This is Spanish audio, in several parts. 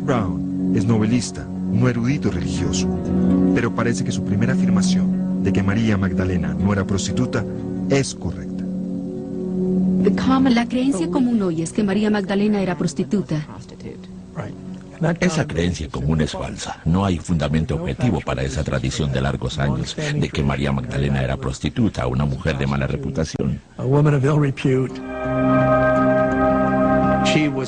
Brown es novelista, no erudito religioso, pero parece que su primera afirmación de que María Magdalena no era prostituta es correcta. La creencia común hoy es que María Magdalena era prostituta. Esa creencia común es falsa. No hay fundamento objetivo para esa tradición de largos años de que María Magdalena era prostituta, una mujer de mala reputación.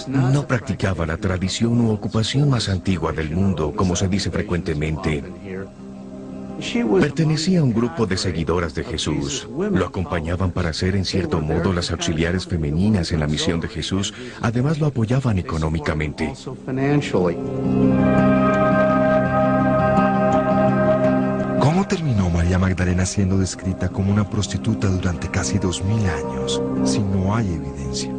No practicaba la tradición u ocupación más antigua del mundo, como se dice frecuentemente. Pertenecía a un grupo de seguidoras de Jesús. Lo acompañaban para ser, en cierto modo, las auxiliares femeninas en la misión de Jesús. Además, lo apoyaban económicamente. ¿Cómo terminó María Magdalena siendo descrita como una prostituta durante casi 2000 años, si no hay evidencia?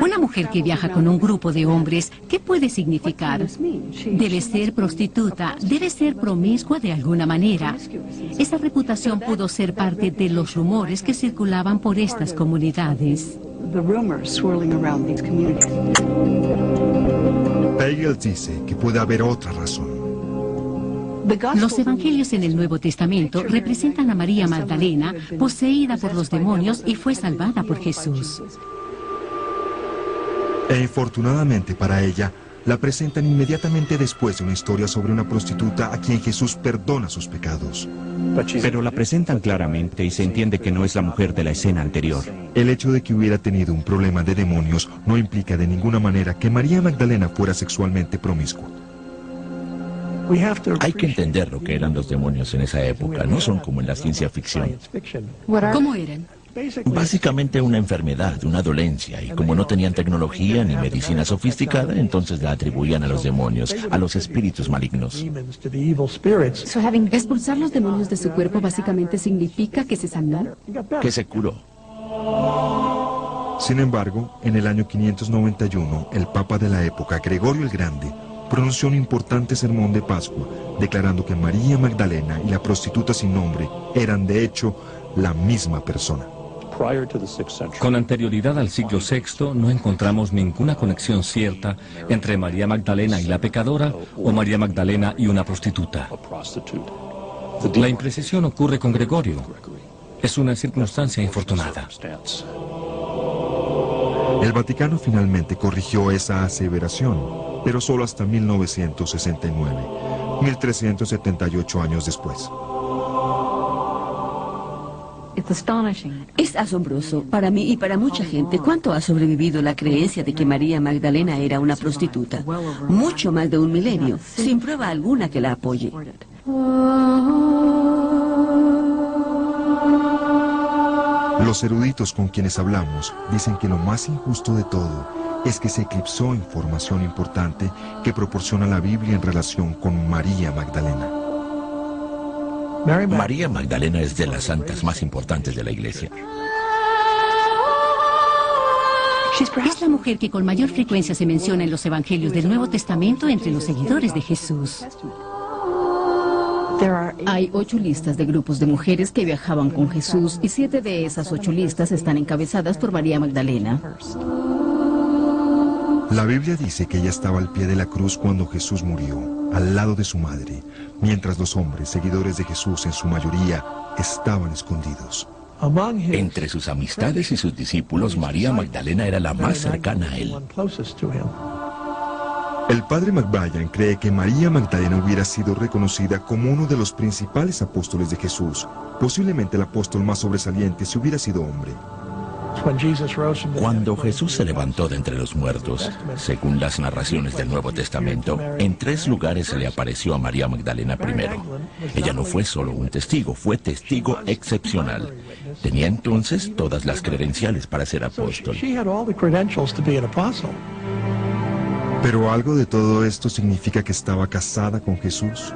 Una mujer que viaja con un grupo de hombres, ¿qué puede significar? Debe ser prostituta, debe ser promiscua de alguna manera. Esa reputación pudo ser parte de los rumores que circulaban por estas comunidades. Pagels dice que puede haber otra razón. Los evangelios en el Nuevo Testamento representan a María Magdalena, poseída por los demonios y fue salvada por Jesús. E infortunadamente para ella, la presentan inmediatamente después de una historia sobre una prostituta a quien Jesús perdona sus pecados. Pero la presentan claramente y se entiende que no es la mujer de la escena anterior. El hecho de que hubiera tenido un problema de demonios no implica de ninguna manera que María Magdalena fuera sexualmente promiscua. Hay que entender lo que eran los demonios en esa época. No son como en la ciencia ficción. ¿Cómo eran? Básicamente una enfermedad, una dolencia, y como no tenían tecnología ni medicina sofisticada, entonces la atribuían a los demonios, a los espíritus malignos. Expulsar los demonios de su cuerpo básicamente significa que se sanó. Que se curó. Sin embargo, en el año 591, el Papa de la época, Gregorio el Grande, pronunció un importante sermón de Pascua, declarando que María Magdalena y la prostituta sin nombre eran de hecho la misma persona. Con anterioridad al siglo VI no encontramos ninguna conexión cierta entre María Magdalena y la pecadora o María Magdalena y una prostituta. La imprecisión ocurre con Gregorio. Es una circunstancia infortunada. El Vaticano finalmente corrigió esa aseveración, pero solo hasta 1969, 1378 años después. Es asombroso para mí y para mucha gente cuánto ha sobrevivido la creencia de que María Magdalena era una prostituta. Mucho más de un milenio, sin prueba alguna que la apoye. Los eruditos con quienes hablamos dicen que lo más injusto de todo es que se eclipsó información importante que proporciona la Biblia en relación con María Magdalena. María Magdalena es de las santas más importantes de la Iglesia. Es la mujer que con mayor frecuencia se menciona en los evangelios del Nuevo Testamento entre los seguidores de Jesús. Hay 8 listas de grupos de mujeres que viajaban con Jesús y 7 de esas 8 listas están encabezadas por María Magdalena. La Biblia dice que ella estaba al pie de la cruz cuando Jesús murió, al lado de su madre, mientras los hombres, seguidores de Jesús en su mayoría, estaban escondidos. Entre sus amistades y sus discípulos, María Magdalena era la más cercana a él. El padre McBrien cree que María Magdalena hubiera sido reconocida como uno de los principales apóstoles de Jesús, posiblemente el apóstol más sobresaliente si hubiera sido hombre. Cuando Jesús se levantó de entre los muertos, según las narraciones del Nuevo Testamento, en 3 lugares se le apareció a María Magdalena primero. Ella no fue solo un testigo, fue testigo excepcional. Tenía entonces todas las credenciales para ser apóstol. Pero algo de todo esto significa que estaba casada con Jesús.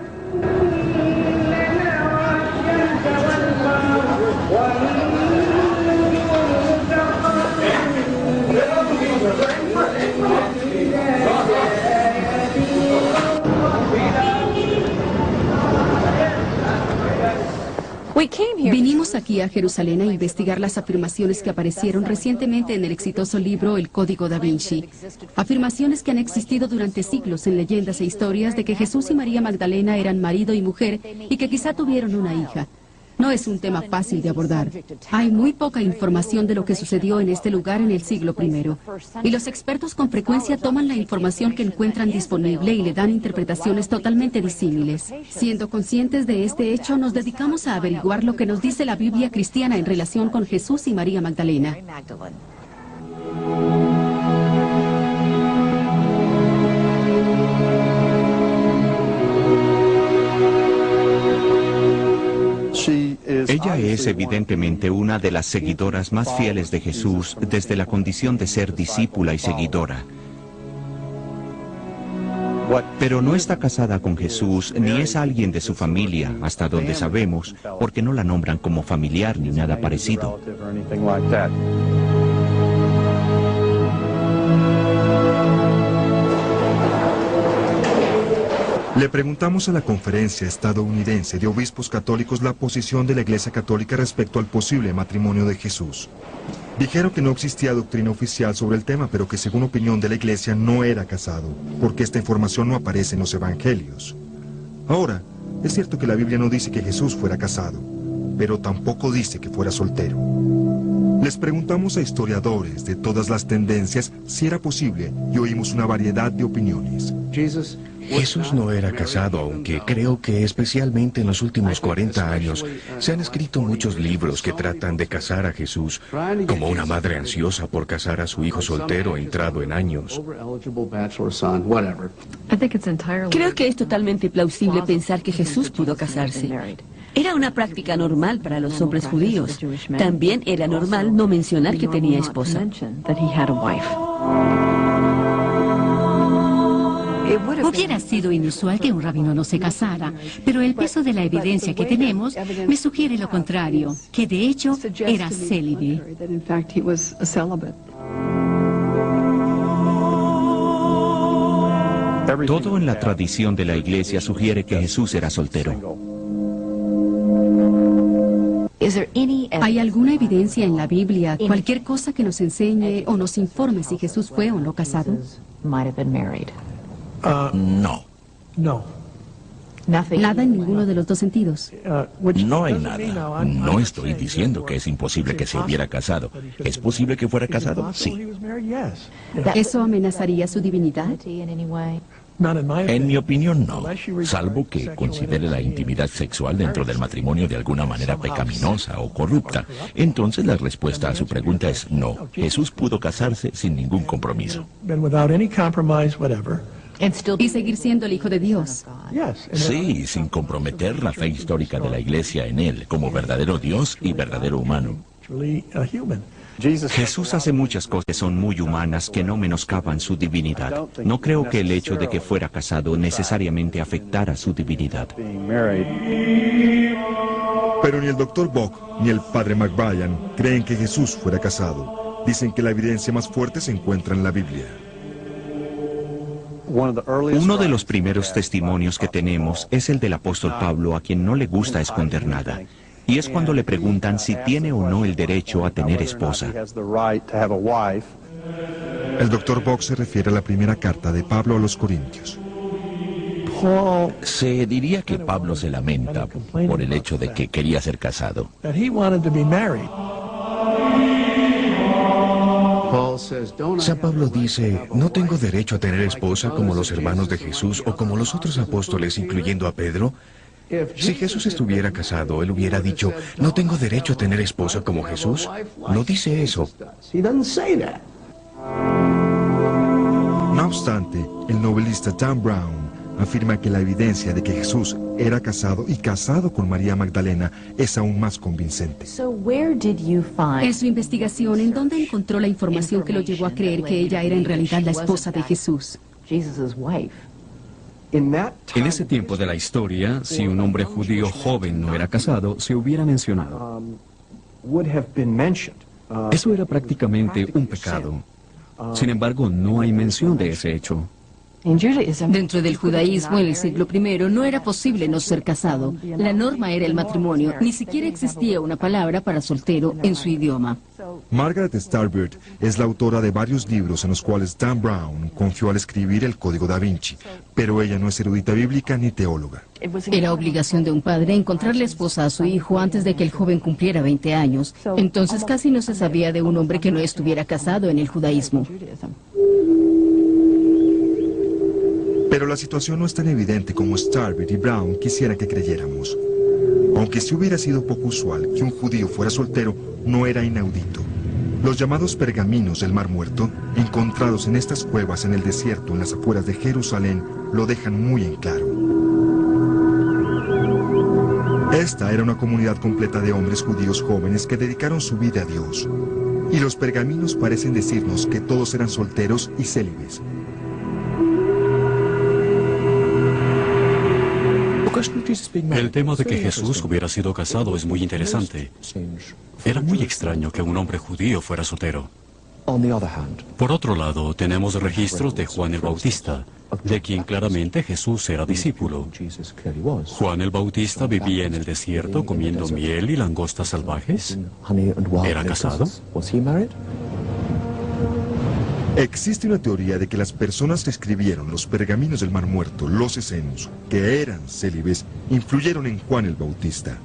Vinimos aquí a Jerusalén a investigar las afirmaciones que aparecieron recientemente en el exitoso libro El Código da Vinci. Afirmaciones que han existido durante siglos en leyendas e historias de que Jesús y María Magdalena eran marido y mujer y que quizá tuvieron una hija. No es un tema fácil de abordar. Hay muy poca información de lo que sucedió en este lugar en el siglo I. Y los expertos con frecuencia toman la información que encuentran disponible y le dan interpretaciones totalmente disímiles. Siendo conscientes de este hecho, nos dedicamos a averiguar lo que nos dice la Biblia cristiana en relación con Jesús y María Magdalena. Ella es evidentemente una de las seguidoras más fieles de Jesús desde la condición de ser discípula y seguidora. Pero no está casada con Jesús ni es alguien de su familia, hasta donde sabemos, porque no la nombran como familiar ni nada parecido. Le preguntamos a la Conferencia Estadounidense de Obispos Católicos la posición de la Iglesia Católica respecto al posible matrimonio de Jesús. Dijeron que no existía doctrina oficial sobre el tema, pero que según opinión de la Iglesia no era casado, porque esta información no aparece en los Evangelios. Ahora, es cierto que la Biblia no dice que Jesús fuera casado, pero tampoco dice que fuera soltero. Les preguntamos a historiadores de todas las tendencias si era posible y oímos una variedad de opiniones. Jesús no era casado, aunque creo que especialmente en los últimos 40 años se han escrito muchos libros que tratan de casar a Jesús como una madre ansiosa por casar a su hijo soltero entrado en años. Creo que es totalmente plausible pensar que Jesús pudo casarse. Era una práctica normal para los hombres judíos. También era normal no mencionar que tenía esposa. Hubiera sido inusual que un rabino no se casara, pero el peso de la evidencia que tenemos me sugiere lo contrario, que de hecho era célibe. Todo en la tradición de la Iglesia sugiere que Jesús era soltero. ¿Hay alguna evidencia en la Biblia, cualquier cosa que nos enseñe o nos informe si Jesús fue o no casado? No. Nada en ninguno de los dos sentidos. No hay nada. No estoy diciendo que es imposible que se hubiera casado. ¿Es posible que fuera casado? Sí. ¿Eso amenazaría su divinidad? En mi opinión, no. Salvo que considere la intimidad sexual dentro del matrimonio de alguna manera pecaminosa o corrupta. Entonces la respuesta a su pregunta es no. Jesús pudo casarse sin ningún compromiso. Y seguir siendo el Hijo de Dios. Sí, sin comprometer la fe histórica de la Iglesia en él, como verdadero Dios y verdadero humano. Jesús hace muchas cosas que son muy humanas que no menoscaban su divinidad. No creo que el hecho de que fuera casado necesariamente afectara su divinidad. Pero ni el Dr. Bock ni el Padre McBrien creen que Jesús fuera casado. Dicen que la evidencia más fuerte se encuentra en la Biblia. Uno de los primeros testimonios que tenemos es el del apóstol Pablo, a quien no le gusta esconder nada. Y es cuando le preguntan si tiene o no el derecho a tener esposa. El Dr. Bock se refiere a la primera carta de Pablo a los Corintios. Se diría que Pablo se lamenta por el hecho de que quería ser casado. San Pablo dice, no tengo derecho a tener esposa como los hermanos de Jesús o como los otros apóstoles, incluyendo a Pedro. Si Jesús estuviera casado, él hubiera dicho, no tengo derecho a tener esposa como Jesús. No dice eso. No obstante, el novelista Dan Brown afirma que la evidencia de que Jesús era casado y casado con María Magdalena es aún más convincente. En su investigación, ¿en dónde encontró la información que lo llevó a creer que ella era en realidad la esposa de Jesús? En ese tiempo de la historia, si un hombre judío joven no era casado, se hubiera mencionado. Eso era prácticamente un pecado. Sin embargo, no hay mención de ese hecho. Dentro del judaísmo en el siglo I no era posible no ser casado. La norma era el matrimonio. Ni siquiera existía una palabra para soltero en su idioma. Margaret Starbird es la autora de varios libros en los cuales Dan Brown confió al escribir el Código da Vinci, pero ella no es erudita bíblica ni teóloga. Era obligación de un padre encontrarle esposa a su hijo antes de que el joven cumpliera 20 años. Entonces casi no se sabía de un hombre que no estuviera casado en el judaísmo. Pero la situación no es tan evidente como Starbird y Brown quisieran que creyéramos. Aunque sí hubiera sido poco usual que un judío fuera soltero, no era inaudito. Los llamados pergaminos del Mar Muerto, encontrados en estas cuevas en el desierto en las afueras de Jerusalén, lo dejan muy en claro. Esta era una comunidad completa de hombres judíos jóvenes que dedicaron su vida a Dios. Y los pergaminos parecen decirnos que todos eran solteros y célibes. El tema de que Jesús hubiera sido casado es muy interesante. Era muy extraño que un hombre judío fuera soltero. Por otro lado, tenemos registros de Juan el Bautista, de quien claramente Jesús era discípulo. Juan el Bautista vivía en el desierto comiendo miel y langostas salvajes. ¿Era casado? Existe una teoría de que las personas que escribieron los pergaminos del Mar Muerto, los esenios, que eran célibes, influyeron en Juan el Bautista.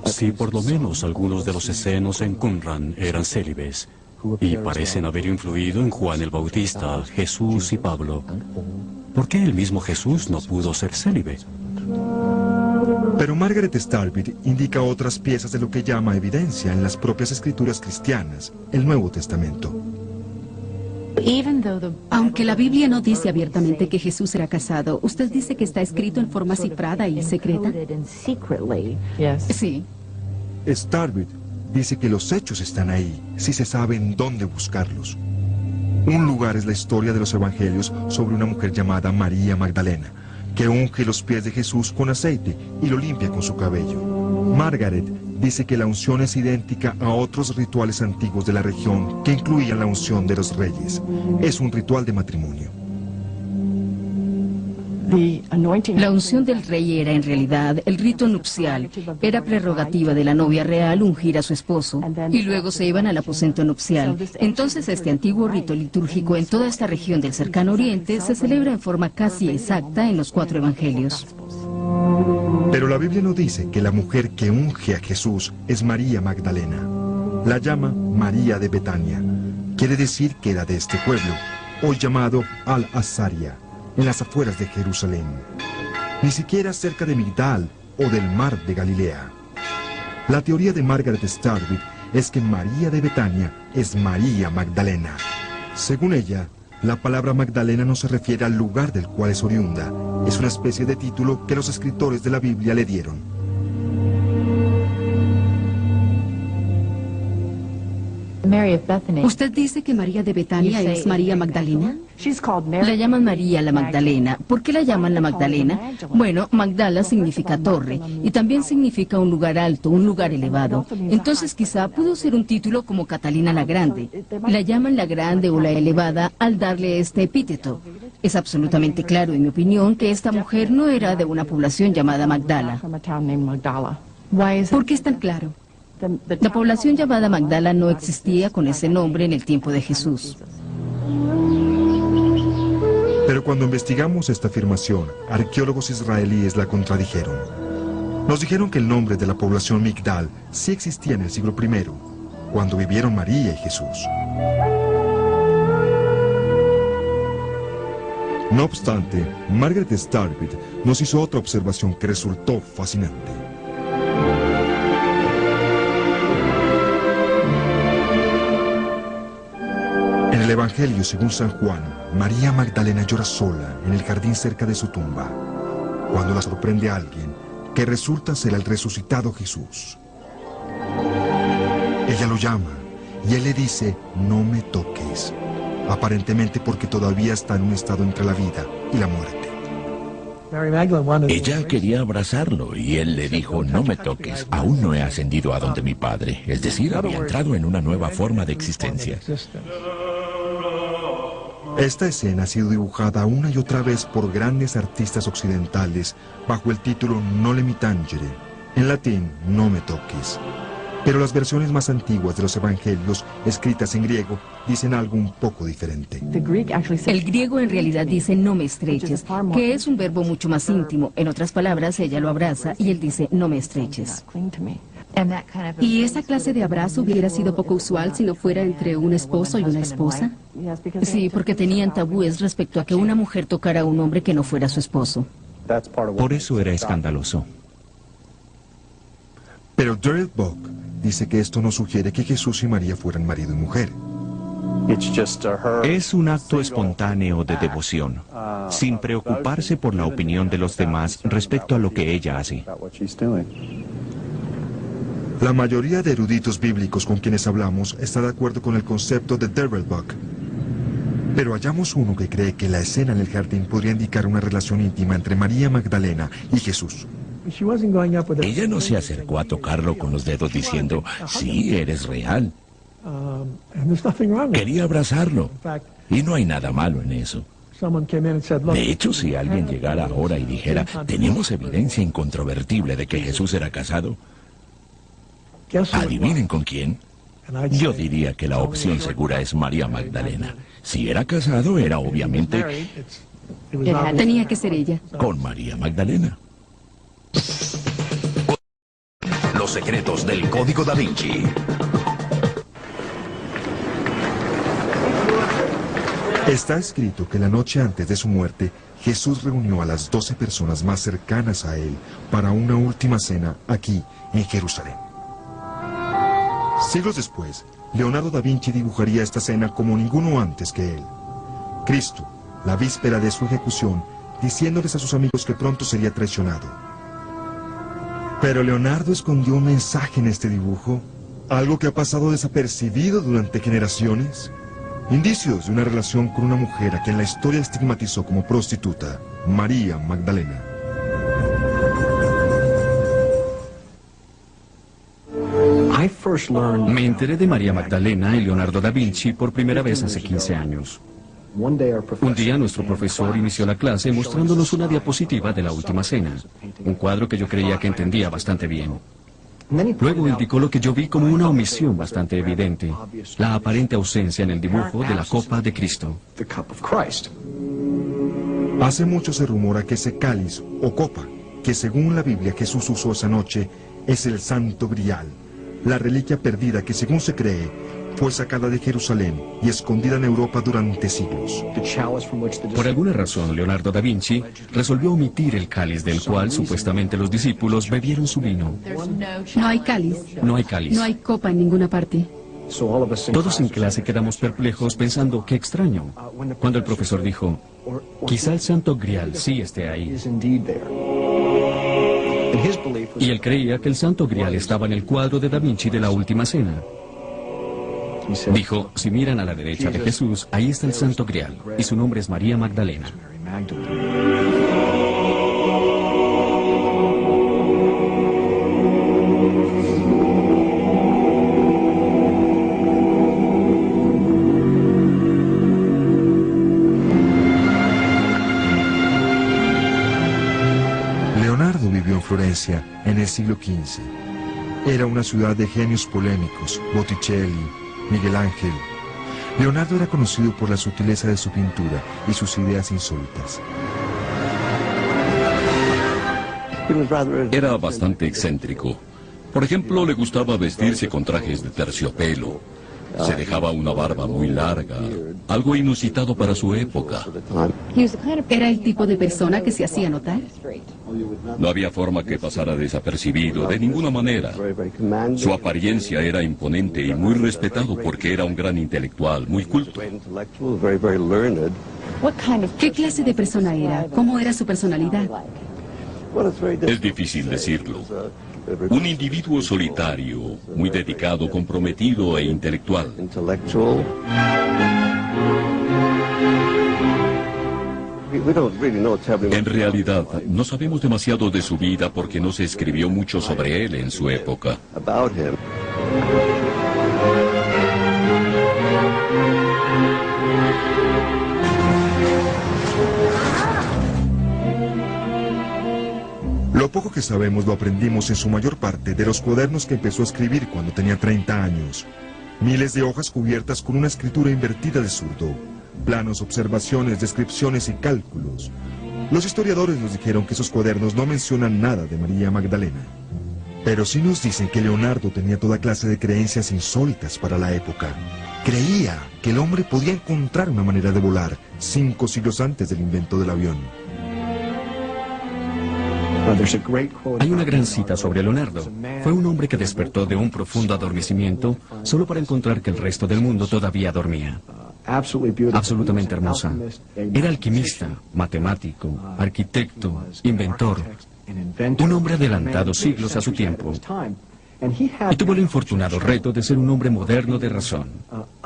Sí, por lo menos algunos de los esenios en Qumran eran célibes, y parecen haber influido en Juan el Bautista, Jesús y Pablo. ¿Por qué el mismo Jesús no pudo ser célibe? Pero Margaret Starbird indica otras piezas de lo que llama evidencia en las propias escrituras cristianas, el Nuevo Testamento. Aunque la Biblia no dice abiertamente que Jesús era casado, ¿usted dice que está escrito en forma cifrada y secreta? Sí. Starbird dice que los hechos están ahí, si se sabe en dónde buscarlos. Un lugar es la historia de los evangelios sobre una mujer llamada María Magdalena, que unge los pies de Jesús con aceite y lo limpia con su cabello. Margaret dice que la unción es idéntica a otros rituales antiguos de la región que incluían la unción de los reyes. Es un ritual de matrimonio. La unción del rey era en realidad el rito nupcial. Era prerrogativa de la novia real ungir a su esposo y luego se iban al aposento nupcial. Entonces este antiguo rito litúrgico en toda esta región del cercano oriente se celebra en forma casi exacta en los 4 evangelios. Pero la Biblia no dice que la mujer que unge a Jesús es María Magdalena. La llama María de Betania. Quiere decir que era de este pueblo, hoy llamado Al-Azaria, en las afueras de Jerusalén. Ni siquiera cerca de Migdal o del mar de Galilea. La teoría de Margaret Starbird es que María de Betania es María Magdalena. Según ella, la palabra Magdalena no se refiere al lugar del cual es oriunda. Es una especie de título que los escritores de la Biblia le dieron. ¿Usted dice que María de Betania es María Magdalena? La llaman María la Magdalena. ¿Por qué la llaman la Magdalena? Bueno, Magdala significa torre y también significa un lugar alto, un lugar elevado. Entonces quizá pudo ser un título como Catalina la Grande. La llaman la Grande o la Elevada al darle este epíteto. Es absolutamente claro, en mi opinión, que esta mujer no era de una población llamada Magdala. ¿Por qué es tan claro? La población llamada Magdala no existía con ese nombre en el tiempo de Jesús. Pero cuando investigamos esta afirmación, arqueólogos israelíes la contradijeron. Nos dijeron que el nombre de la población Migdal sí existía en el siglo I, cuando vivieron María y Jesús. No obstante, Margaret Starbird nos hizo otra observación que resultó fascinante. En el Evangelio según San Juan, María Magdalena llora sola en el jardín cerca de su tumba, cuando la sorprende a alguien que resulta ser el resucitado Jesús. Ella lo llama y él le dice, no me toques, aparentemente porque todavía está en un estado entre la vida y la muerte. Ella quería abrazarlo y él le dijo, no me toques, aún no he ascendido a donde mi padre, es decir, había entrado en una nueva forma de existencia. Esta escena ha sido dibujada una y otra vez por grandes artistas occidentales bajo el título Noli me tangere, en latín, no me toques. Pero las versiones más antiguas de los evangelios, escritas en griego, dicen algo un poco diferente. El griego en realidad dice no me estreches, que es un verbo mucho más íntimo. En otras palabras, ella lo abraza y él dice no me estreches. ¿Y esa clase de abrazo hubiera sido poco usual si no fuera entre un esposo y una esposa? Sí, porque tenían tabúes respecto a que una mujer tocara a un hombre que no fuera su esposo. Por eso era escandaloso. Pero Derek Bock dice que esto no sugiere que Jesús y María fueran marido y mujer. Es un acto espontáneo de devoción, sin preocuparse por la opinión de los demás respecto a lo que ella hace. La mayoría de eruditos bíblicos con quienes hablamos está de acuerdo con el concepto de Derek Bock. Pero hallamos uno que cree que la escena en el jardín podría indicar una relación íntima entre María Magdalena y Jesús. Ella no se acercó a tocarlo con los dedos diciendo, sí, eres real. Quería abrazarlo. Y no hay nada malo en eso. De hecho, si alguien llegara ahora y dijera, tenemos evidencia incontrovertible de que Jesús era casado, ¿adivinen con quién? Yo diría que la opción segura es María Magdalena. Si era casado, era obviamente Tenía que ser ella. con María Magdalena. Los secretos del Código Da Vinci. Está escrito que la noche antes de su muerte, Jesús reunió a las 12 personas más cercanas a él para una última cena aquí, en Jerusalén. Siglos después, Leonardo da Vinci dibujaría esta escena como ninguno antes que él. Cristo, la víspera de su ejecución, diciéndoles a sus amigos que pronto sería traicionado. Pero Leonardo escondió un mensaje en este dibujo, algo que ha pasado desapercibido durante generaciones. Indicios de una relación con una mujer a quien la historia estigmatizó como prostituta, María Magdalena. Me enteré de María Magdalena y Leonardo da Vinci por primera vez hace 15 años. Un día nuestro profesor inició la clase mostrándonos una diapositiva de la Última Cena, un cuadro que yo creía que entendía bastante bien. Luego indicó lo que yo vi como una omisión bastante evidente, la aparente ausencia en el dibujo de la copa de Cristo. Hace mucho se rumora que ese cáliz o copa, que según la Biblia Jesús usó esa noche, es el Santo Grial, la reliquia perdida que según se cree, fue sacada de Jerusalén y escondida en Europa durante siglos. Por alguna razón, Leonardo da Vinci resolvió omitir el cáliz del cual supuestamente los discípulos bebieron su vino. No hay cáliz. No hay cáliz. No hay copa en ninguna parte. Todos en clase quedamos perplejos pensando, qué extraño. Cuando el profesor dijo, quizá el Santo Grial sí esté ahí. Y él creía que el Santo Grial estaba en el cuadro de Da Vinci de la Última Cena. Dijo, si miran a la derecha de Jesús, ahí está el Santo Grial, y su nombre es María Magdalena. Leonardo vivió en Florencia en el siglo XV. Era una ciudad de genios polémicos, Botticelli, Miguel Ángel. Leonardo era conocido por la sutileza de su pintura y sus ideas insólitas. Era bastante excéntrico. Por ejemplo, le gustaba vestirse con trajes de terciopelo. Se dejaba una barba muy larga, algo inusitado para su época. ¿Era el tipo de persona que se hacía notar? No había forma que pasara desapercibido, de ninguna manera. Su apariencia era imponente y muy respetado porque era un gran intelectual, muy culto. ¿Qué clase de persona era? ¿Cómo era su personalidad? Es difícil decirlo. Un individuo solitario, muy dedicado, comprometido e intelectual. En realidad, no sabemos demasiado de su vida porque no se escribió mucho sobre él en su época. que sabemos lo aprendimos en su mayor parte de los cuadernos que empezó a escribir cuando tenía 30 años. Miles de hojas cubiertas con una escritura invertida de zurdo. Planos, observaciones, descripciones y cálculos. Los historiadores nos dijeron que esos cuadernos no mencionan nada de María Magdalena. Pero sí nos dicen que Leonardo tenía toda clase de creencias insólitas para la época. Creía que el hombre podía encontrar una manera de volar 5 siglos antes del invento del avión. Hay una gran cita sobre Leonardo. Fue un hombre que despertó de un profundo adormecimiento solo para encontrar que el resto del mundo todavía dormía. Absolutamente hermosa. Era alquimista, matemático, arquitecto, inventor. Un hombre adelantado siglos a su tiempo. Y tuvo el infortunado reto de ser un hombre moderno de razón,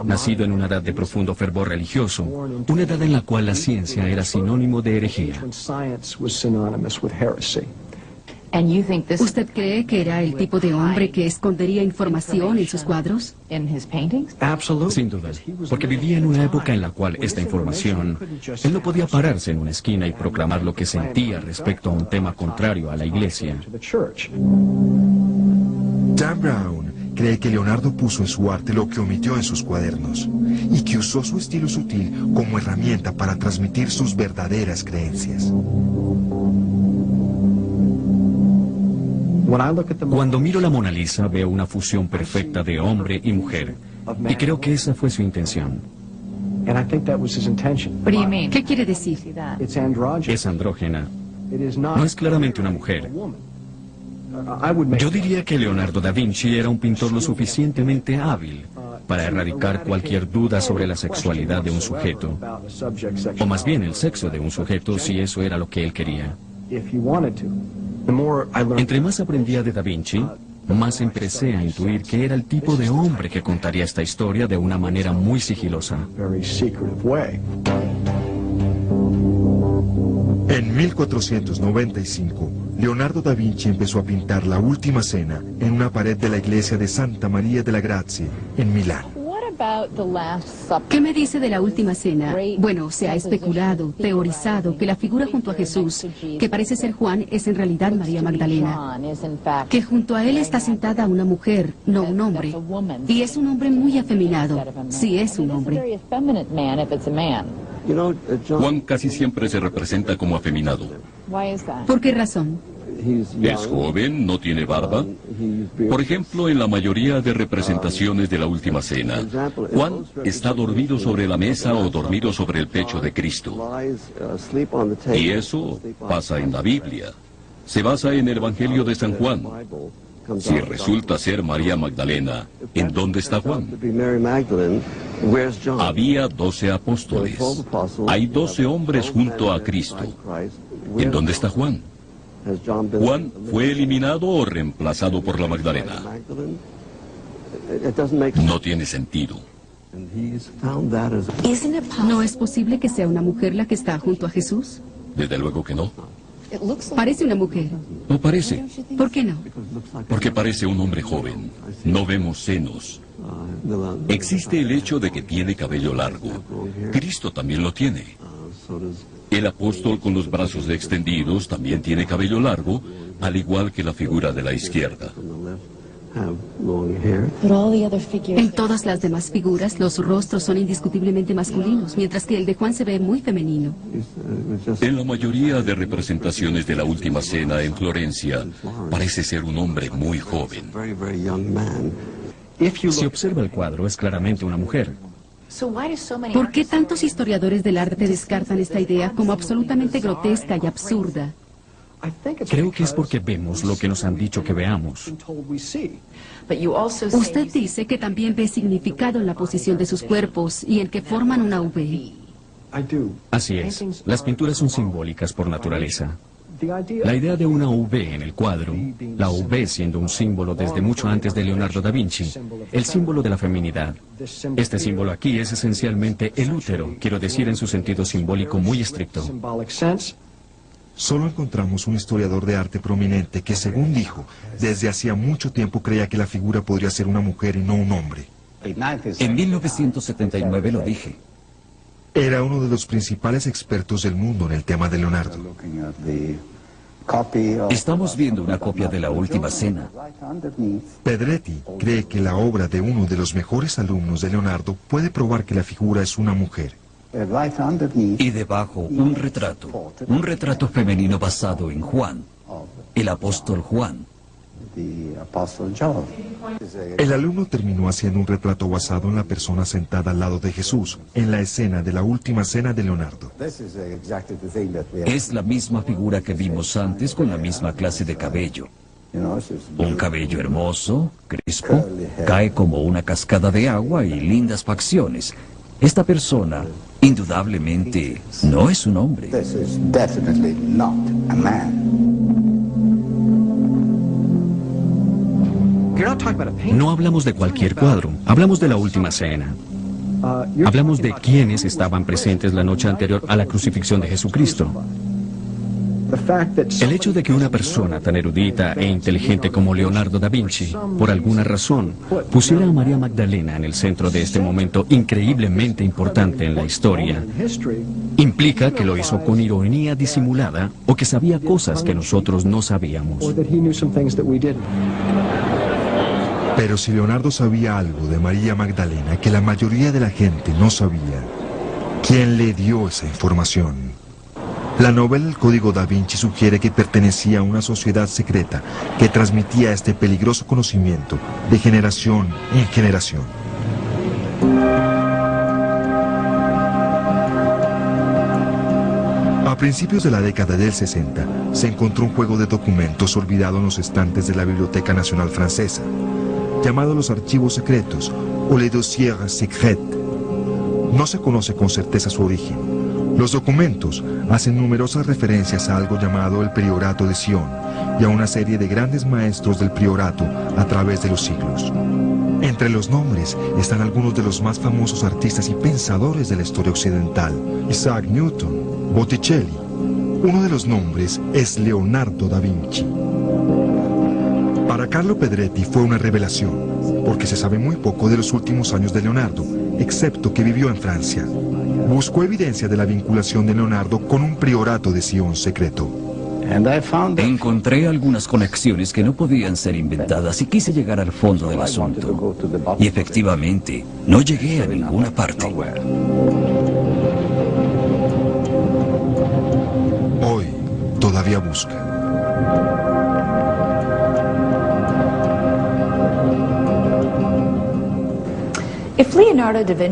nacido en una edad de profundo fervor religioso, una edad en la cual la ciencia era sinónimo de herejía. ¿Usted cree que era el tipo de hombre que escondería información en sus cuadros? Sin duda, porque vivía en una época en la cual esta información, él no podía pararse en una esquina y proclamar lo que sentía respecto a un tema contrario a la iglesia. Dan Brown cree que Leonardo puso en su arte lo que omitió en sus cuadernos y que usó su estilo sutil como herramienta para transmitir sus verdaderas creencias. Cuando miro la Mona Lisa veo una fusión perfecta de hombre y mujer, y creo que esa fue su intención. ¿Qué quiere decir? Es andrógena. No es claramente una mujer. Yo diría que Leonardo da Vinci era un pintor lo suficientemente hábil para erradicar cualquier duda sobre la sexualidad de un sujeto, o más bien el sexo de un sujeto si eso era lo que él quería. Entre más aprendía de Da Vinci, más empecé a intuir que era el tipo de hombre que contaría esta historia de una manera muy sigilosa. En 1495, Leonardo da Vinci empezó a pintar la Última Cena en una pared de la iglesia de Santa María de la Grazie, en Milán. ¿Qué me dice de la Última Cena? Bueno, se ha especulado, teorizado, que la figura junto a Jesús, que parece ser Juan, es en realidad María Magdalena. Que junto a él está sentada una mujer, no un hombre. Y es un hombre muy afeminado. Sí, es un hombre. Juan casi siempre se representa como afeminado. ¿Por qué razón? Es joven, no tiene barba. Por ejemplo, en la mayoría de representaciones de la Última Cena, Juan está dormido sobre la mesa o dormido sobre el pecho de Cristo. Y eso pasa en la Biblia. Se basa en el Evangelio de San Juan. Si resulta ser María Magdalena, ¿en dónde está Juan? Había 12 apóstoles. Hay 12 hombres junto a Cristo. ¿En dónde está Juan? ¿Juan fue eliminado o reemplazado por la Magdalena? No tiene sentido. ¿No es posible que sea una mujer la que está junto a Jesús? Desde luego que no. Parece una mujer. No parece. ¿Por qué no? Porque parece un hombre joven. No vemos senos. Existe el hecho de que tiene cabello largo. Cristo también lo tiene. El apóstol con los brazos extendidos también tiene cabello largo, al igual que la figura de la izquierda. En todas las demás figuras, los rostros son indiscutiblemente masculinos, mientras que el de Juan se ve muy femenino. En la mayoría de representaciones de la Última Cena en Florencia, parece ser un hombre muy joven. Si observa el cuadro, es claramente una mujer. ¿Por qué tantos historiadores del arte descartan esta idea como absolutamente grotesca y absurda? Creo que es porque vemos lo que nos han dicho que veamos. Usted dice que también ve significado en la posición de sus cuerpos y en que forman una V. Así es. Las pinturas son simbólicas por naturaleza. La idea de una V en el cuadro, la V siendo un símbolo desde mucho antes de Leonardo da Vinci, el símbolo de la feminidad. Este símbolo aquí es esencialmente el útero, quiero decir en su sentido simbólico muy estricto. Solo encontramos un historiador de arte prominente que, según dijo, desde hacía mucho tiempo creía que la figura podría ser una mujer y no un hombre. En 1979 lo dije. Era uno de los principales expertos del mundo en el tema de Leonardo. Estamos viendo una copia de la Última Cena. Pedretti cree que la obra de uno de los mejores alumnos de Leonardo puede probar que la figura es una mujer. Y debajo un retrato femenino basado en Juan, el apóstol Juan. El alumno terminó haciendo un retrato basado en la persona sentada al lado de Jesús, en la escena de la Última Cena de Leonardo. Es la misma figura que vimos antes con la misma clase de cabello. Un cabello hermoso, crespo, cae como una cascada de agua y lindas facciones. Esta persona, indudablemente, no es un hombre. No hablamos de cualquier cuadro, hablamos de la Última Cena. Hablamos de quienes estaban presentes la noche anterior a la crucifixión de Jesucristo. El hecho de que una persona tan erudita e inteligente como Leonardo da Vinci, por alguna razón, pusiera a María Magdalena en el centro de este momento increíblemente importante en la historia, implica que lo hizo con ironía disimulada o que sabía cosas que nosotros no sabíamos. Pero si Leonardo sabía algo de María Magdalena que la mayoría de la gente no sabía, ¿quién le dio esa información? La novela El Código da Vinci sugiere que pertenecía a una sociedad secreta que transmitía este peligroso conocimiento de generación en generación. A principios de la década del 60, se encontró un juego de documentos olvidado en los estantes de la Biblioteca Nacional Francesa, llamado los archivos secretos o les dossiers secrets. No se conoce con certeza su origen. Los documentos hacen numerosas referencias a algo llamado el Priorato de Sion y a una serie de grandes maestros del Priorato a través de los siglos. Entre los nombres están algunos de los más famosos artistas y pensadores de la historia occidental: Isaac Newton, Botticelli. Uno de los nombres es Leonardo da Vinci. Para Carlo Pedretti fue una revelación, porque se sabe muy poco de los últimos años de Leonardo, excepto que vivió en Francia. Buscó evidencia de la vinculación de Leonardo con un priorato de Sion secreto. Encontré algunas conexiones que no podían ser inventadas y quise llegar al fondo del asunto. Y efectivamente, no llegué a ninguna parte. Hoy todavía busca.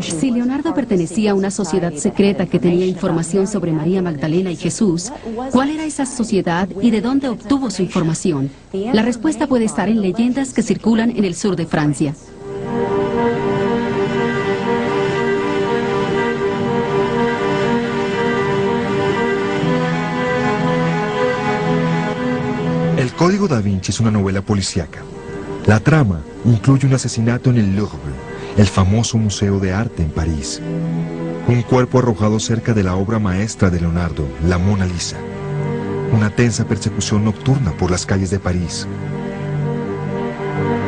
Si Leonardo pertenecía a una sociedad secreta que tenía información sobre María Magdalena y Jesús, ¿cuál era esa sociedad y de dónde obtuvo su información? La respuesta puede estar en leyendas que circulan en el sur de Francia. El Código da Vinci es una novela policíaca. La trama incluye un asesinato en el Louvre, el famoso museo de arte en París. Un cuerpo arrojado cerca de la obra maestra de Leonardo, la Mona Lisa. Una tensa persecución nocturna por las calles de París.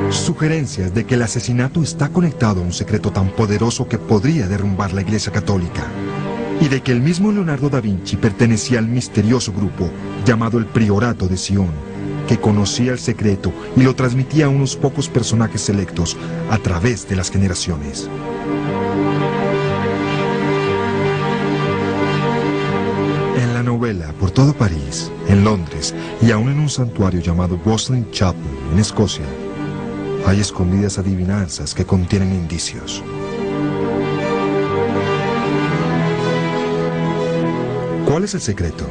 Sugerencias de que el asesinato está conectado a un secreto tan poderoso que podría derrumbar la Iglesia Católica. Y de que el mismo Leonardo da Vinci pertenecía al misterioso grupo llamado el Priorato de Sion, que conocía el secreto y lo transmitía a unos pocos personajes selectos a través de las generaciones. En la novela, por todo París, en Londres y aún en un santuario llamado Bosling Chapel, en Escocia, hay escondidas adivinanzas que contienen indicios. ¿Cuál es el secreto?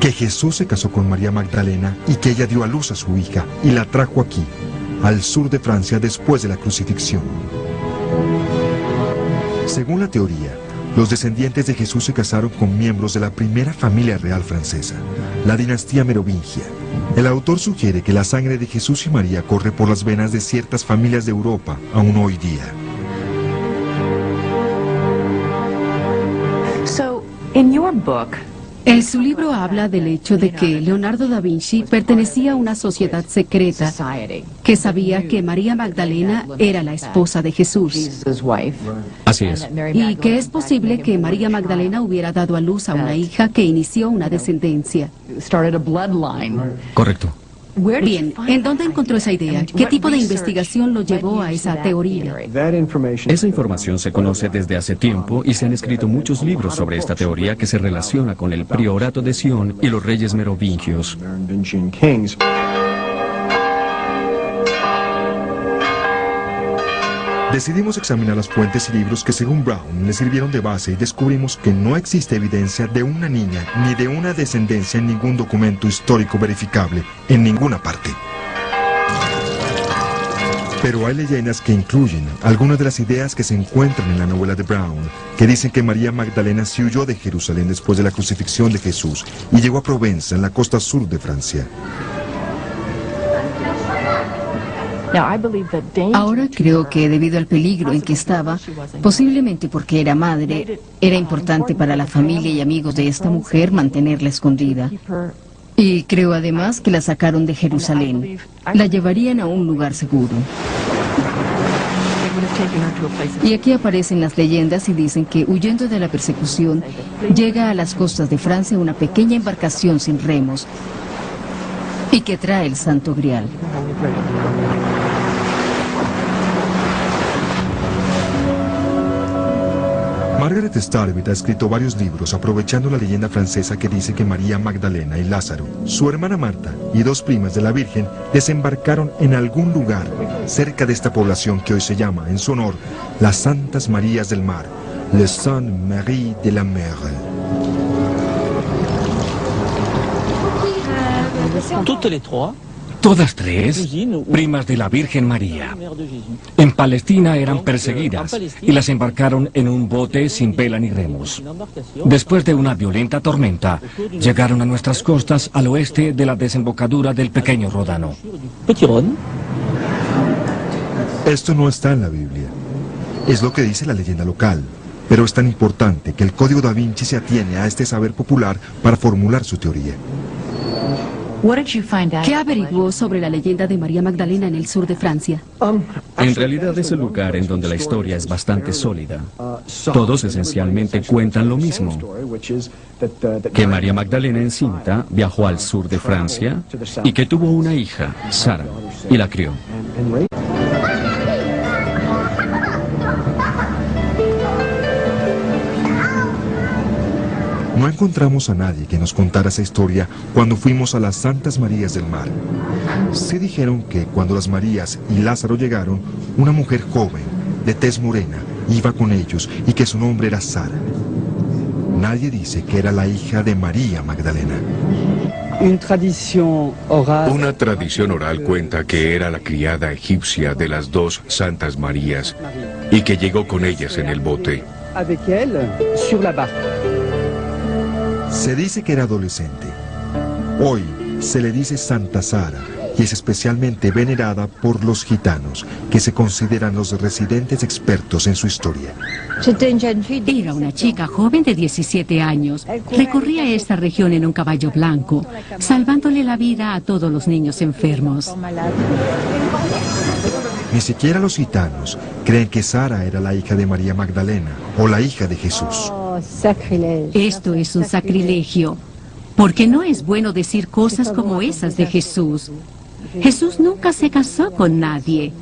Que Jesús se casó con María Magdalena y que ella dio a luz a su hija y la trajo aquí, al sur de Francia después de la crucifixión. Según la teoría, los descendientes de Jesús se casaron con miembros de la primera familia real francesa, la dinastía merovingia. El autor sugiere que la sangre de Jesús y María corre por las venas de ciertas familias de Europa aún hoy día. So, in your book, En su libro habla del hecho de que Leonardo da Vinci pertenecía a una sociedad secreta que sabía que María Magdalena era la esposa de Jesús. Así es. Y que es posible que María Magdalena hubiera dado a luz a una hija que inició una descendencia. Correcto. Bien, ¿en dónde encontró esa idea? ¿Qué tipo de investigación lo llevó a esa teoría? Esa información se conoce desde hace tiempo y se han escrito muchos libros sobre esta teoría que se relaciona con el priorato de Sion y los reyes merovingios. Decidimos examinar las fuentes y libros que según Brown le sirvieron de base y descubrimos que no existe evidencia de una niña ni de una descendencia en ningún documento histórico verificable en ninguna parte. Pero hay leyendas que incluyen algunas de las ideas que se encuentran en la novela de Brown, que dicen que María Magdalena se huyó de Jerusalén después de la crucifixión de Jesús y llegó a Provenza, en la costa sur de Francia. Ahora creo que debido al peligro en que estaba, posiblemente porque era madre, era importante para la familia y amigos de esta mujer mantenerla escondida. Y creo además que la sacaron de Jerusalén. La llevarían a un lugar seguro. Y aquí aparecen las leyendas y dicen que huyendo de la persecución, llega a las costas de Francia una pequeña embarcación sin remos y que trae el Santo Grial. Margaret Starbitt ha escrito varios libros aprovechando la leyenda francesa que dice que María Magdalena y Lázaro, su hermana Marta y dos primas de la Virgen desembarcaron en algún lugar cerca de esta población que hoy se llama, en su honor, las Santas Marías del Mar, les Saintes Maries de la Mer. Todas tres, primas de la Virgen María. En Palestina eran perseguidas y las embarcaron en un bote sin vela ni remos. Después de una violenta tormenta, llegaron a nuestras costas al oeste de la desembocadura del pequeño Ródano. Esto no está en la Biblia. Es lo que dice la leyenda local. Pero es tan importante que el Código Da Vinci se atiene a este saber popular para formular su teoría. ¿Qué averiguó sobre la leyenda de María Magdalena en el sur de Francia? En realidad es el lugar en donde la historia es bastante sólida. Todos esencialmente cuentan lo mismo. Que María Magdalena encinta viajó al sur de Francia y que tuvo una hija, Sara, y la crió. No encontramos a nadie que nos contara esa historia cuando fuimos a las Santas Marías del Mar. Sí dijeron que cuando las Marías y Lázaro llegaron, una mujer joven, de tez morena, iba con ellos y que su nombre era Sara. Nadie dice que era la hija de María Magdalena. Una tradición oral cuenta que era la criada egipcia de las dos Santas Marías y que llegó con ellas en el bote. Se dice que era adolescente. Hoy se le dice Santa Sara y es especialmente venerada por los gitanos, que se consideran los residentes expertos en su historia. Era una chica joven de 17 años. Recorría esta región en un caballo blanco, salvándole la vida a todos los niños enfermos. Ni siquiera los gitanos creen que Sara era la hija de María Magdalena o la hija de Jesús. Esto es un sacrilegio, porque no es bueno decir cosas como esas de Jesús. Jesús nunca se casó con nadie.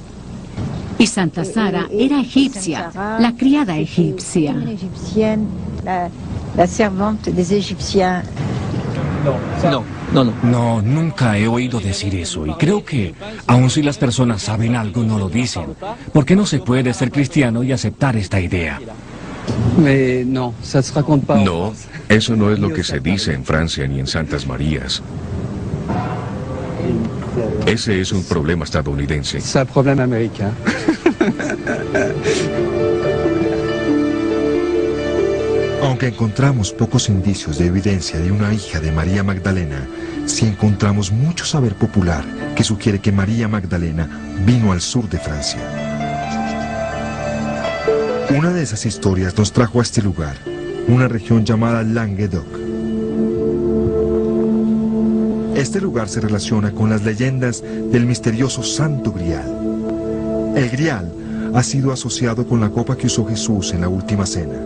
Y Santa Sara era egipcia, la criada egipcia. No, nunca he oído decir eso y creo que, aun si las personas saben algo, no lo dicen, porque no se puede ser cristiano y aceptar esta idea. No, eso no es lo que se dice en Francia ni en Santas Marías. Ese es un problema estadounidense. Es un problema americano. Aunque encontramos pocos indicios de evidencia de una hija de María Magdalena, sí encontramos mucho saber popular que sugiere que María Magdalena vino al sur de Francia. Una de esas historias nos trajo a este lugar, una región llamada Languedoc. Este lugar se relaciona con las leyendas del misterioso Santo Grial. El Grial ha sido asociado con la copa que usó Jesús en la última cena,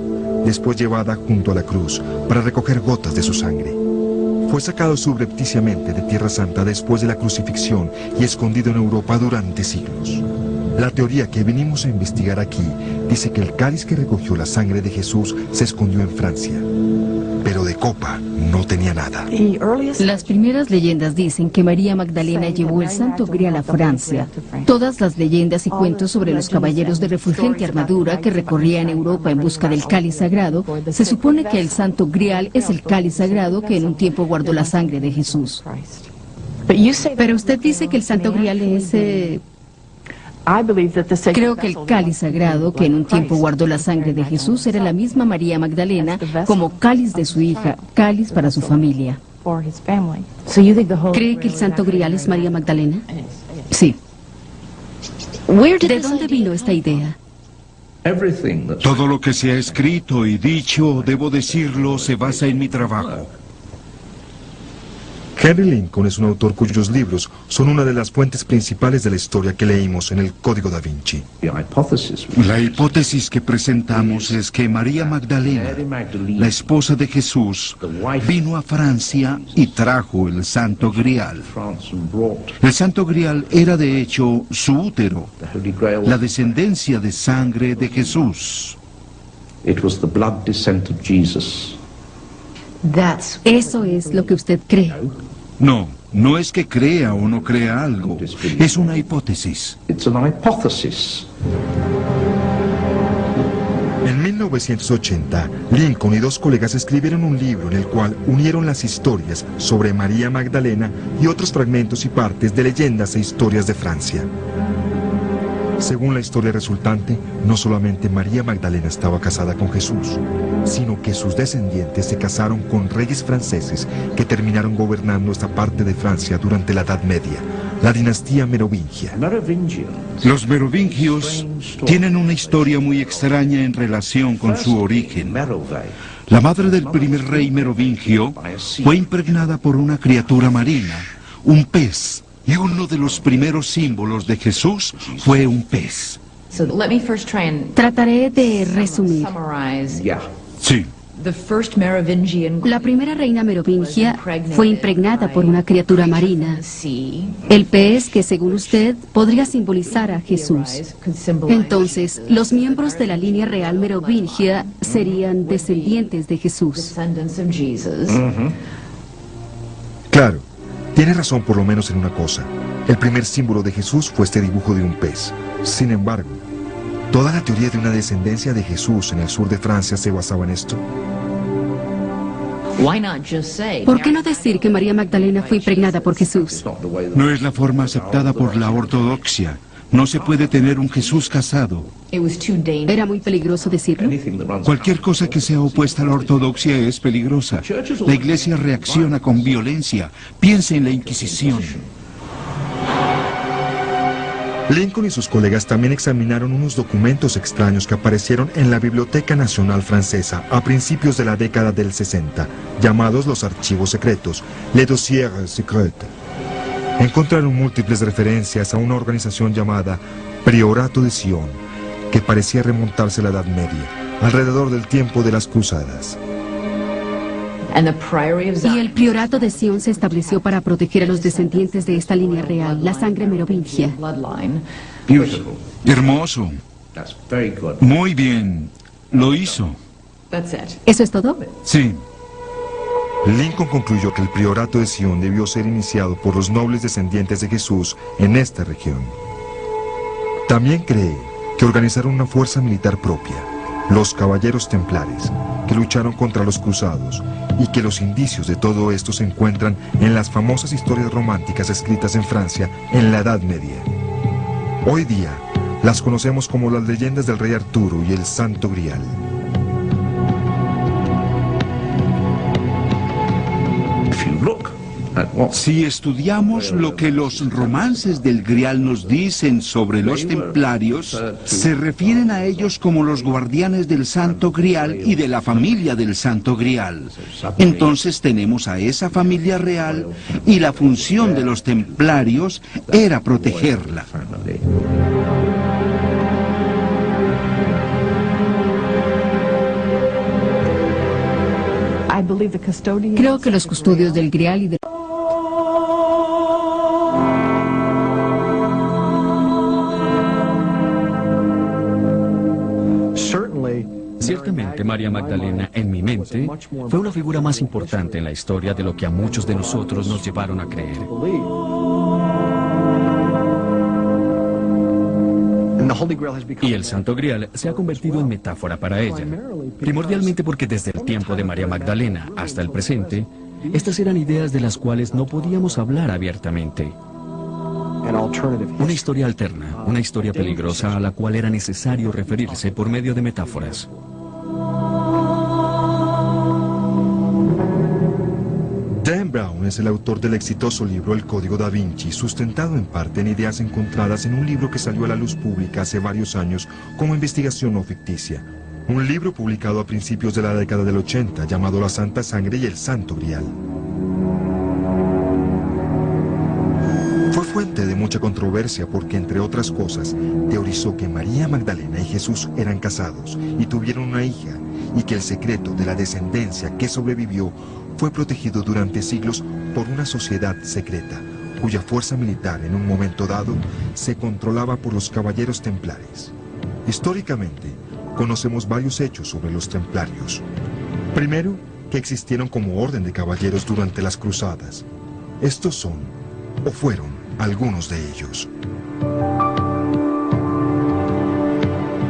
después llevada junto a la cruz para recoger gotas de su sangre. Fue sacado subrepticiamente de Tierra Santa después de la crucifixión y escondido en Europa durante siglos. La teoría que venimos a investigar aquí dice que el cáliz que recogió la sangre de Jesús se escondió en Francia, pero de copa no tenía nada. Las primeras leyendas dicen que María Magdalena llevó el Santo Grial a Francia. Todas las leyendas y cuentos sobre los caballeros de refulgente armadura que recorrían Europa en busca del cáliz sagrado, se supone que el Santo Grial es el cáliz sagrado que en un tiempo guardó la sangre de Jesús. Pero usted dice que el Santo Grial es... Creo que el cáliz sagrado que en un tiempo guardó la sangre de Jesús era la misma María Magdalena como cáliz de su hija, cáliz para su familia. ¿Cree que el Santo Grial es María Magdalena? Sí. ¿De dónde vino esta idea? Todo lo que se ha escrito y dicho, debo decirlo, se basa en mi trabajo. Henry Lincoln es un autor cuyos libros son una de las fuentes principales de la historia que leímos en el Código da Vinci. La hipótesis que presentamos es que María Magdalena, la esposa de Jesús, vino a Francia y trajo el Santo Grial. El Santo Grial era de hecho su útero, la descendencia de sangre de Jesús. Eso es lo que usted cree. No, no es que crea o no crea algo, es una hipótesis. En 1980, Lincoln y dos colegas escribieron un libro en el cual unieron las historias sobre María Magdalena y otros fragmentos y partes de leyendas e historias de Francia. Según la historia resultante, no solamente María Magdalena estaba casada con Jesús, sino que sus descendientes se casaron con reyes franceses que terminaron gobernando esta parte de Francia durante la Edad Media, la dinastía merovingia. Los merovingios tienen una historia muy extraña en relación con su origen. La madre del primer rey merovingio fue impregnada por una criatura marina, un pez. Y uno de los primeros símbolos de Jesús fue un pez. Trataré de resumir. Sí. La primera reina merovingia fue impregnada por una criatura marina, el pez que según usted podría simbolizar a Jesús. Entonces, los miembros de la línea real merovingia serían descendientes de Jesús. Claro. Tiene razón por lo menos en una cosa. El primer símbolo de Jesús fue este dibujo de un pez. Sin embargo, ¿toda la teoría de una descendencia de Jesús en el sur de Francia se basaba en esto? ¿Por qué no decir que María Magdalena fue impregnada por Jesús? No es la forma aceptada por la ortodoxia. No se puede tener un Jesús casado. ¿Era muy peligroso decirlo? Cualquier cosa que sea opuesta a la ortodoxia es peligrosa. La Iglesia reacciona con violencia. Piense en la Inquisición. Lincoln y sus colegas también examinaron unos documentos extraños que aparecieron en la Biblioteca Nacional Francesa a principios de la década del 60, llamados los archivos secretos, les dossiers secrets. Encontraron múltiples referencias a una organización llamada Priorato de Sion, que parecía remontarse a la Edad Media, alrededor del tiempo de las Cruzadas. Y el Priorato de Sion se estableció para proteger a los descendientes de esta línea real, la sangre merovingia. Hermoso. Muy bien. Lo hizo. ¿Eso es todo? Sí. Lincoln concluyó que el Priorato de Sion debió ser iniciado por los nobles descendientes de Jesús en esta región. También cree que organizaron una fuerza militar propia, los Caballeros Templares, que lucharon contra los cruzados, y que los indicios de todo esto se encuentran en las famosas historias románticas escritas en Francia en la Edad Media. Hoy día, las conocemos como las leyendas del rey Arturo y el Santo Grial. Si estudiamos lo que los romances del Grial nos dicen sobre los templarios, se refieren a ellos como los guardianes del Santo Grial y de la familia del Santo Grial. Entonces tenemos a esa familia real y la función de los templarios era protegerla. Creo que los custodios del Grial y de... Ciertamente, María Magdalena, en mi mente, fue una figura más importante en la historia de lo que a muchos de nosotros nos llevaron a creer. Y el Santo Grial se ha convertido en metáfora para ella, primordialmente porque desde el tiempo de María Magdalena hasta el presente, estas eran ideas de las cuales no podíamos hablar abiertamente. Una historia alterna, una historia peligrosa a la cual era necesario referirse por medio de metáforas. Dan Brown es el autor del exitoso libro El Código da Vinci, sustentado en parte en ideas encontradas en un libro que salió a la luz pública hace varios años como investigación no ficticia. Un libro publicado a principios de la década del 80 llamado La Santa Sangre y el Santo Grial. Fue fuente de mucha controversia porque, entre otras cosas, teorizó que María Magdalena y Jesús eran casados y tuvieron una hija, y que el secreto de la descendencia que sobrevivió fue protegido durante siglos por una sociedad secreta, cuya fuerza militar en un momento dado se controlaba por los caballeros templares. Históricamente, conocemos varios hechos sobre los templarios. Primero, que existieron como orden de caballeros durante las cruzadas. Estos son, o fueron, algunos de ellos.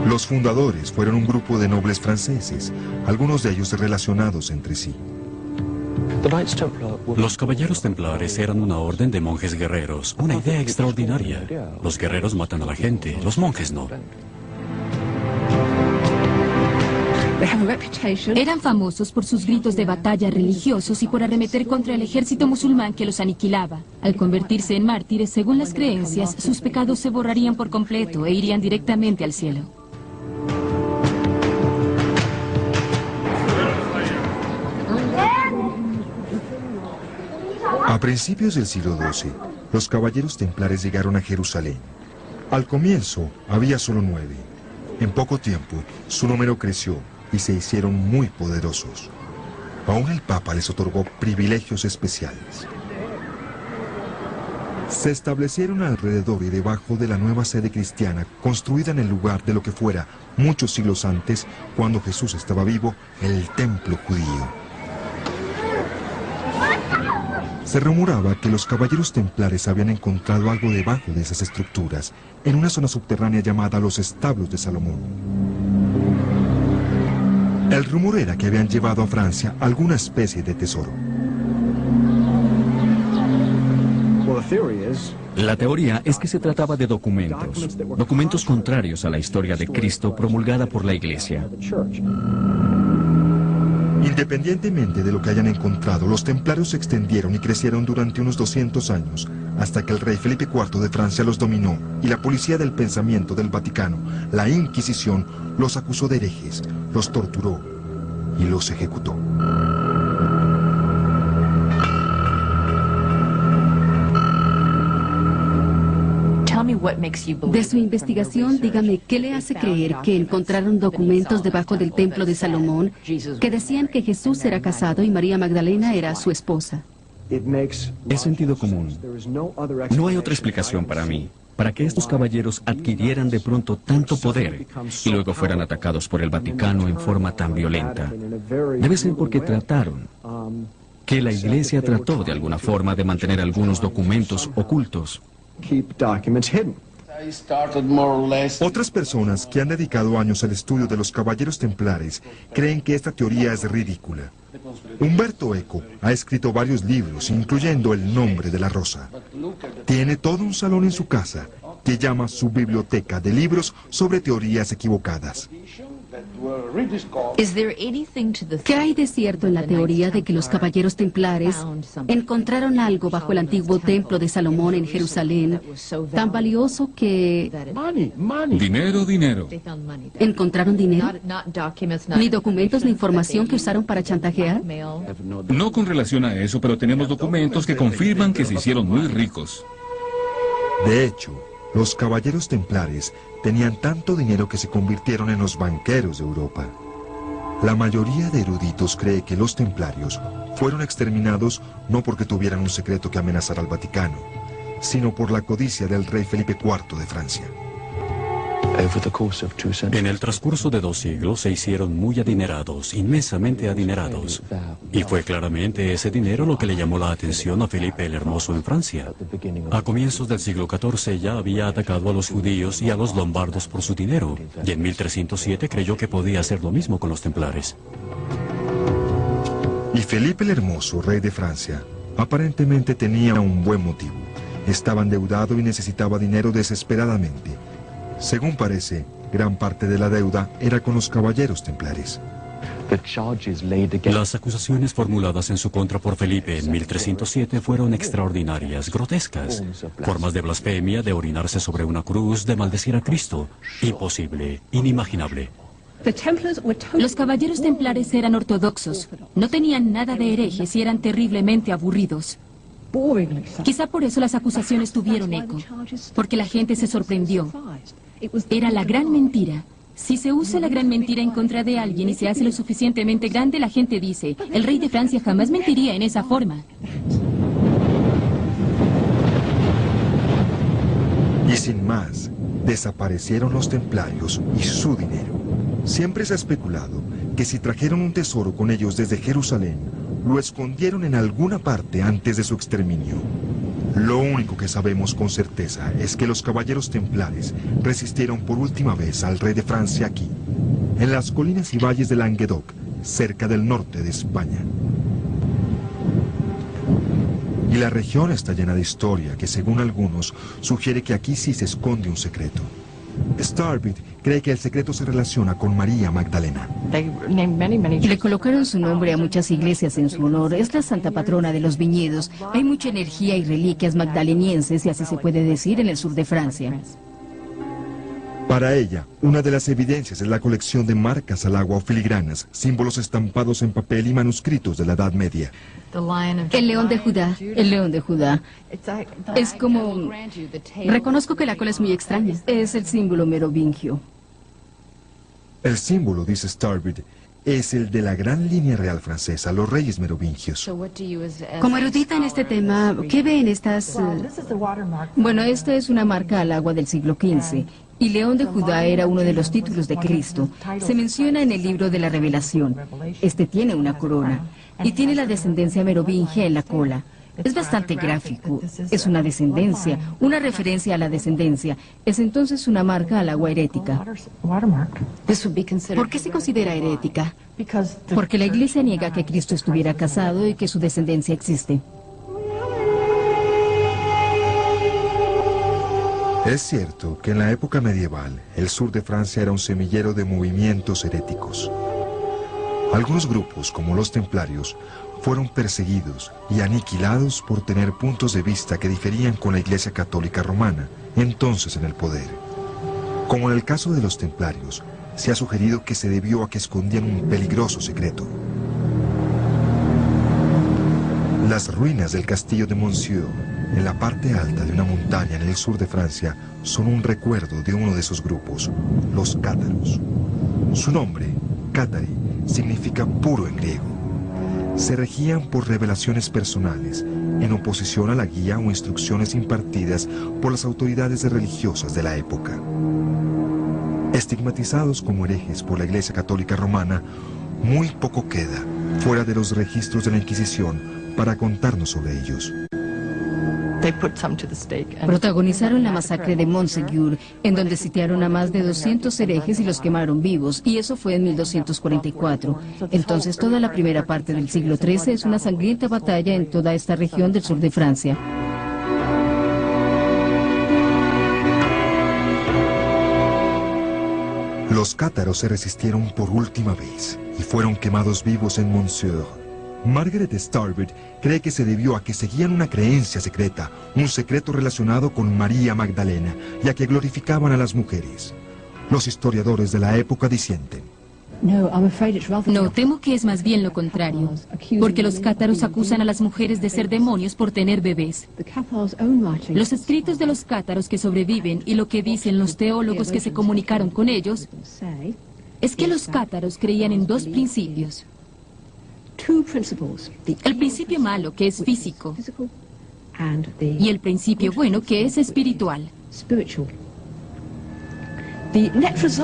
Los fundadores fueron un grupo de nobles franceses, algunos de ellos relacionados entre sí. Los caballeros templares eran una orden de monjes guerreros, una idea extraordinaria. Los guerreros matan a la gente, los monjes no. Eran famosos por sus gritos de batalla religiosos y por arremeter contra el ejército musulmán que los aniquilaba. Al convertirse en mártires, según las creencias, sus pecados se borrarían por completo e irían directamente al cielo. A principios del siglo XII, los caballeros templares llegaron a Jerusalén. Al comienzo, había solo 9. En poco tiempo, su número creció y se hicieron muy poderosos. Aún el Papa les otorgó privilegios especiales. Se establecieron alrededor y debajo de la nueva sede cristiana, construida en el lugar de lo que fuera, muchos siglos antes, cuando Jesús estaba vivo, el templo judío. Se rumoraba que los caballeros templares habían encontrado algo debajo de esas estructuras, en una zona subterránea llamada los establos de Salomón. El rumor era que habían llevado a Francia alguna especie de tesoro. La teoría es que se trataba de documentos contrarios a la historia de Cristo promulgada por la Iglesia. Independientemente de lo que hayan encontrado, los templarios se extendieron y crecieron durante unos 200 años, hasta que el rey Felipe IV de Francia los dominó y la policía del pensamiento del Vaticano, la Inquisición, los acusó de herejes, los torturó y los ejecutó. De su investigación, dígame, ¿qué le hace creer que encontraron documentos debajo del templo de Salomón que decían que Jesús era casado y María Magdalena era su esposa? Es sentido común. No hay otra explicación para mí, para que estos caballeros adquirieran de pronto tanto poder y luego fueran atacados por el Vaticano en forma tan violenta. Debe ser porque que la Iglesia trató de alguna forma de mantener algunos documentos ocultos. Otras personas que han dedicado años al estudio de los caballeros templares creen que esta teoría es ridícula. Umberto Eco ha escrito varios libros, incluyendo El nombre de la rosa. Tiene todo un salón en su casa que llama su biblioteca de libros sobre teorías equivocadas. ¿Qué hay de cierto en la teoría de que los caballeros templares encontraron algo bajo el antiguo templo de Salomón en Jerusalén tan valioso que... Dinero, dinero. ¿Encontraron dinero? ¿Ni documentos ni información que usaron para chantajear? No con relación a eso, pero tenemos documentos que confirman que se hicieron muy ricos. De hecho, los caballeros templares tenían tanto dinero que se convirtieron en los banqueros de Europa. La mayoría de eruditos cree que los templarios fueron exterminados no porque tuvieran un secreto que amenazara al Vaticano, sino por la codicia del rey Felipe IV de Francia. En el transcurso de 2 siglos se hicieron muy adinerados, inmensamente adinerados. Y fue claramente ese dinero lo que le llamó la atención a Felipe el Hermoso en Francia. A comienzos del siglo XIV ya había atacado a los judíos y a los lombardos por su dinero, y en 1307 creyó que podía hacer lo mismo con los templares. Y Felipe el Hermoso, rey de Francia, aparentemente tenía un buen motivo. Estaba endeudado y necesitaba dinero desesperadamente. Según parece, gran parte de la deuda era con los caballeros templares. Las acusaciones formuladas en su contra por Felipe en 1307 fueron extraordinarias, grotescas. Formas de blasfemia, de orinarse sobre una cruz, de maldecir a Cristo. Imposible, inimaginable. Los caballeros templares eran ortodoxos, no tenían nada de herejes y eran terriblemente aburridos. Quizá por eso las acusaciones tuvieron eco, porque la gente se sorprendió. Era la gran mentira. Si se usa la gran mentira en contra de alguien y se hace lo suficientemente grande, la gente dice, el rey de Francia jamás mentiría en esa forma. Y sin más, desaparecieron los templarios y su dinero. Siempre se ha especulado que si trajeron un tesoro con ellos desde Jerusalén, lo escondieron en alguna parte antes de su exterminio. Lo único que sabemos con certeza es que los caballeros templares resistieron por última vez al rey de Francia aquí, en las colinas y valles de Languedoc, cerca del norte de España. Y la región está llena de historia que, según algunos, sugiere que aquí sí se esconde un secreto. Starbit cree que el secreto se relaciona con María Magdalena. Le colocaron su nombre a muchas iglesias en su honor. Es la santa patrona de los viñedos. Hay mucha energía y reliquias magdalenienses, si así se puede decir, en el sur de Francia. Para ella, una de las evidencias es la colección de marcas al agua o filigranas, símbolos estampados en papel y manuscritos de la Edad Media. El león de Judá. El león de Judá. Es como... Reconozco que la cola es muy extraña. Es el símbolo merovingio. El símbolo, dice Starbit, es el de la gran línea real francesa, los reyes merovingios. Como erudita en este tema, ¿qué ve en estas...? Bueno, esta es una marca al agua del siglo XV. Y León de Judá era uno de los títulos de Cristo. Se menciona en el libro de la Revelación. Este tiene una corona y tiene la descendencia merovingia en la cola. Es bastante gráfico. Es una descendencia, una referencia a la descendencia. Es entonces una marca al agua herética. ¿Por qué se considera herética? Porque la Iglesia niega que Cristo estuviera casado y que su descendencia existe. Es cierto que en la época medieval, el sur de Francia era un semillero de movimientos heréticos. Algunos grupos, como los templarios, fueron perseguidos y aniquilados por tener puntos de vista que diferían con la Iglesia Católica Romana, entonces en el poder. Como en el caso de los templarios, se ha sugerido que se debió a que escondían un peligroso secreto. Las ruinas del castillo de Monsieur, en la parte alta de una montaña en el sur de Francia, son un recuerdo de uno de esos grupos, los cátaros. Su nombre, Cátari, significa puro en griego. Se regían por revelaciones personales, en oposición a la guía o instrucciones impartidas por las autoridades religiosas de la época. Estigmatizados como herejes por la Iglesia Católica Romana, muy poco queda fuera de los registros de la Inquisición para contarnos sobre ellos. Protagonizaron la masacre de Montségur, en donde sitiaron a más de 200 herejes y los quemaron vivos, y eso fue en 1244. Entonces toda la primera parte del siglo XIII es una sangrienta batalla en toda esta región del sur de Francia. Los cátaros se resistieron por última vez y fueron quemados vivos en Montsûr. Margaret Starbird cree que se debió a que seguían una creencia secreta, un secreto relacionado con María Magdalena, y a que glorificaban a las mujeres. Los historiadores de la época disienten. No, temo que es más bien lo contrario, porque los cátaros acusan a las mujeres de ser demonios por tener bebés. Los escritos de los cátaros que sobreviven y lo que dicen los teólogos que se comunicaron con ellos es que los cátaros creían en dos principios. El principio malo, que es físico, y el principio bueno, que es espiritual.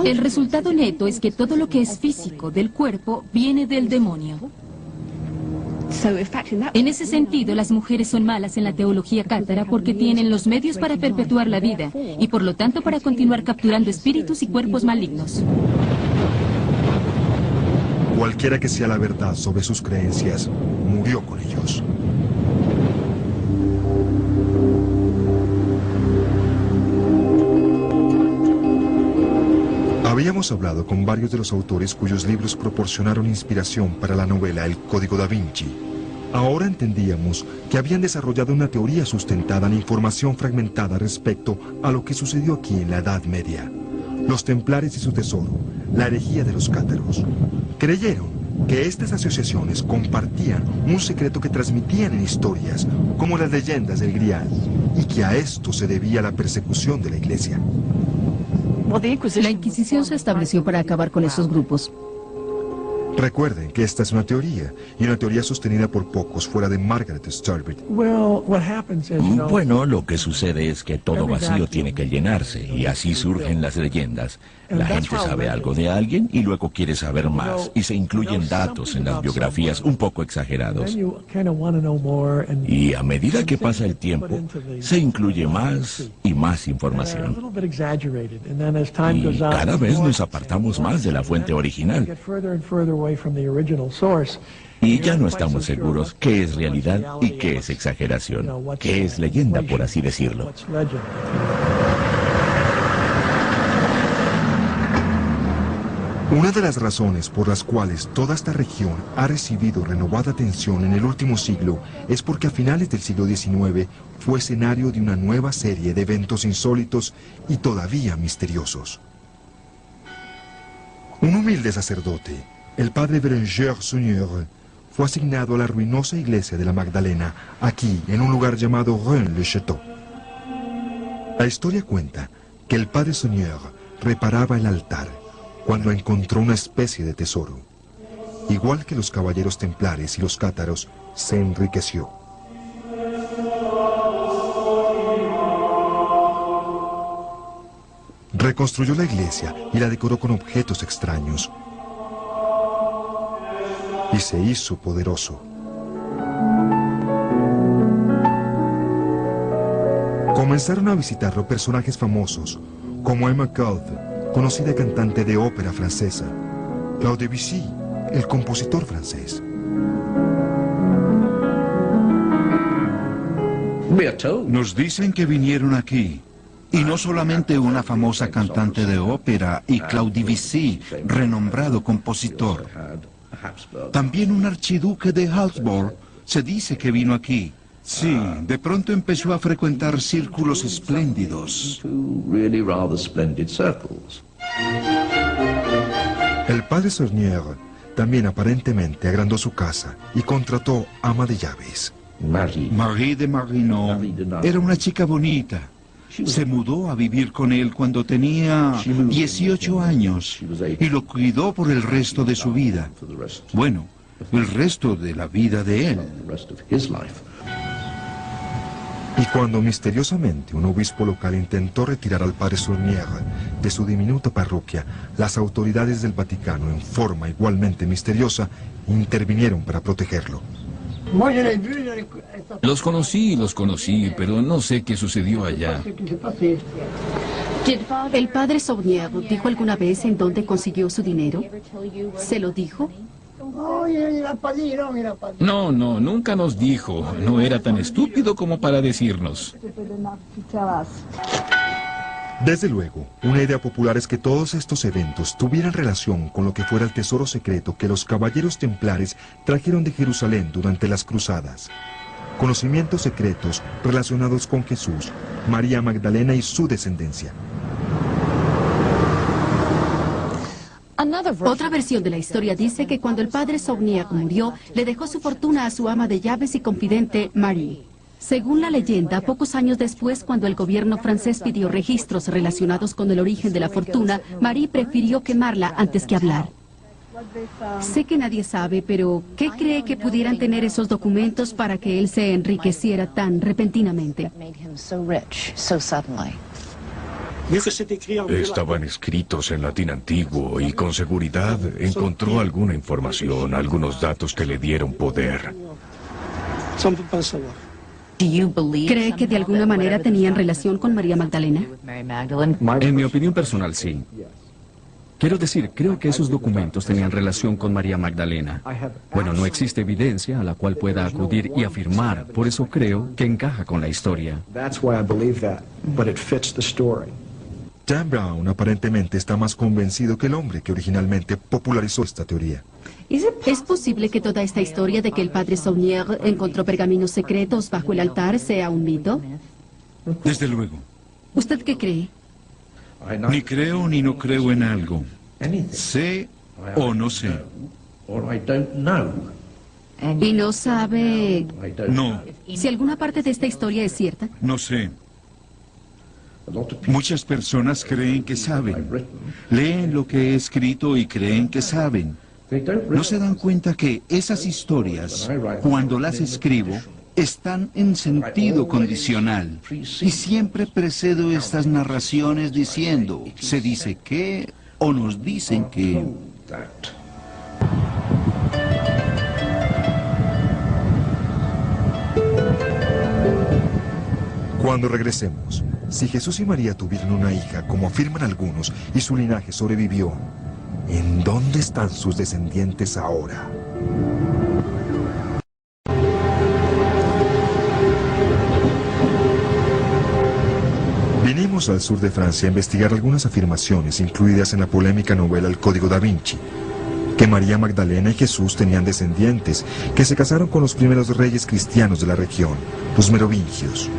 El resultado neto es que todo lo que es físico del cuerpo viene del demonio. En ese sentido, las mujeres son malas en la teología cátara porque tienen los medios para perpetuar la vida y por lo tanto para continuar capturando espíritus y cuerpos malignos. Cualquiera que sea la verdad sobre sus creencias, murió con ellos. Habíamos hablado con varios de los autores cuyos libros proporcionaron inspiración para la novela El Código da Vinci. Ahora entendíamos que habían desarrollado una teoría sustentada en información fragmentada respecto a lo que sucedió aquí en la Edad Media. Los templares y su tesoro, la herejía de los cátaros. Creyeron que estas asociaciones compartían un secreto que transmitían en historias, como las leyendas del Grial, y que a esto se debía la persecución de la Iglesia. La Inquisición se estableció para acabar con estos grupos. Recuerden que esta es una teoría, y una teoría sostenida por pocos fuera de Margaret Starbird. Bueno, lo que sucede es que todo vacío tiene que llenarse, y así surgen las leyendas. La gente sabe algo de alguien y luego quiere saber más, y se incluyen datos en las biografías un poco exagerados. Y a medida que pasa el tiempo, se incluye más y más información. Y cada vez nos apartamos más de la fuente original. Y ya no estamos seguros qué es realidad y qué es exageración, qué es leyenda, por así decirlo. Una de las razones por las cuales toda esta región ha recibido renovada atención en el último siglo es porque a finales del siglo XIX fue escenario de una nueva serie de eventos insólitos y todavía misteriosos. Un humilde sacerdote, el padre Bérenger Saunière, fue asignado a la ruinosa iglesia de la Magdalena, aquí en un lugar llamado Rennes-le-Château. La historia cuenta que el padre Saunière reparaba el altar cuando encontró una especie de tesoro. Igual que los caballeros templares y los cátaros, se enriqueció. Reconstruyó la iglesia y la decoró con objetos extraños. Y se hizo poderoso. Comenzaron a visitarlo personajes famosos, como Emma Gold, conocida cantante de ópera francesa, Claude Debussy, el compositor francés. Nos dicen que vinieron aquí. Y no solamente una famosa cantante de ópera y Claude Debussy, renombrado compositor. También un archiduque de Habsburg se dice que vino aquí. Sí, de pronto empezó a frecuentar círculos espléndidos. El padre Saunière también aparentemente agrandó su casa y contrató ama de llaves. Marie de Marino era una chica bonita. Se mudó a vivir con él cuando tenía 18 años y lo cuidó por el resto de su vida. Bueno, el resto de la vida de él. Y cuando misteriosamente un obispo local intentó retirar al padre Saunière de su diminuta parroquia, las autoridades del Vaticano, en forma igualmente misteriosa, intervinieron para protegerlo. Los conocí, pero no sé qué sucedió allá. ¿El padre Saunière dijo alguna vez en dónde consiguió su dinero? ¿Se lo dijo? No, nunca nos dijo. No era tan estúpido como para decirnos. Desde luego, una idea popular es que todos estos eventos tuvieran relación con lo que fuera el tesoro secreto que los caballeros templares trajeron de Jerusalén durante las cruzadas. Conocimientos secretos relacionados con Jesús, María Magdalena y su descendencia. Otra versión de la historia dice que cuando el padre Saugnier murió, le dejó su fortuna a su ama de llaves y confidente, Marie. Según la leyenda, pocos años después, cuando el gobierno francés pidió registros relacionados con el origen de la fortuna, Marie prefirió quemarla antes que hablar. Sé que nadie sabe, pero ¿qué cree que pudieran tener esos documentos para que él se enriqueciera tan repentinamente? Estaban escritos en latín antiguo y con seguridad encontró alguna información, algunos datos que le dieron poder. ¿Cree que de alguna manera tenían relación con María Magdalena? En mi opinión personal, sí. Quiero decir, creo que esos documentos tenían relación con María Magdalena. Bueno, no existe evidencia a la cual pueda acudir y afirmar, por eso creo que encaja con la historia. Dan Brown aparentemente está más convencido que el hombre que originalmente popularizó esta teoría. ¿Es posible que toda esta historia de que el padre Saugnier encontró pergaminos secretos bajo el altar sea un mito? Desde luego. ¿Usted qué cree? Ni creo ni no creo en algo. Sé o no sé. ¿Y no sabe No, si alguna parte de esta historia es cierta? no sé. Muchas personas creen que saben. Leen lo que he escrito y creen que saben. No se dan cuenta que esas historias, cuando las escribo, están en sentido condicional. Y siempre precedo estas narraciones diciendo, se dice que, o nos dicen que... Cuando regresemos, si Jesús y María tuvieron una hija, como afirman algunos, y su linaje sobrevivió, ¿en dónde están sus descendientes ahora? Vinimos al sur de Francia a investigar algunas afirmaciones incluidas en la polémica novela El Código da Vinci, que María Magdalena y Jesús tenían descendientes que se casaron con los primeros reyes cristianos de la región, los merovingios,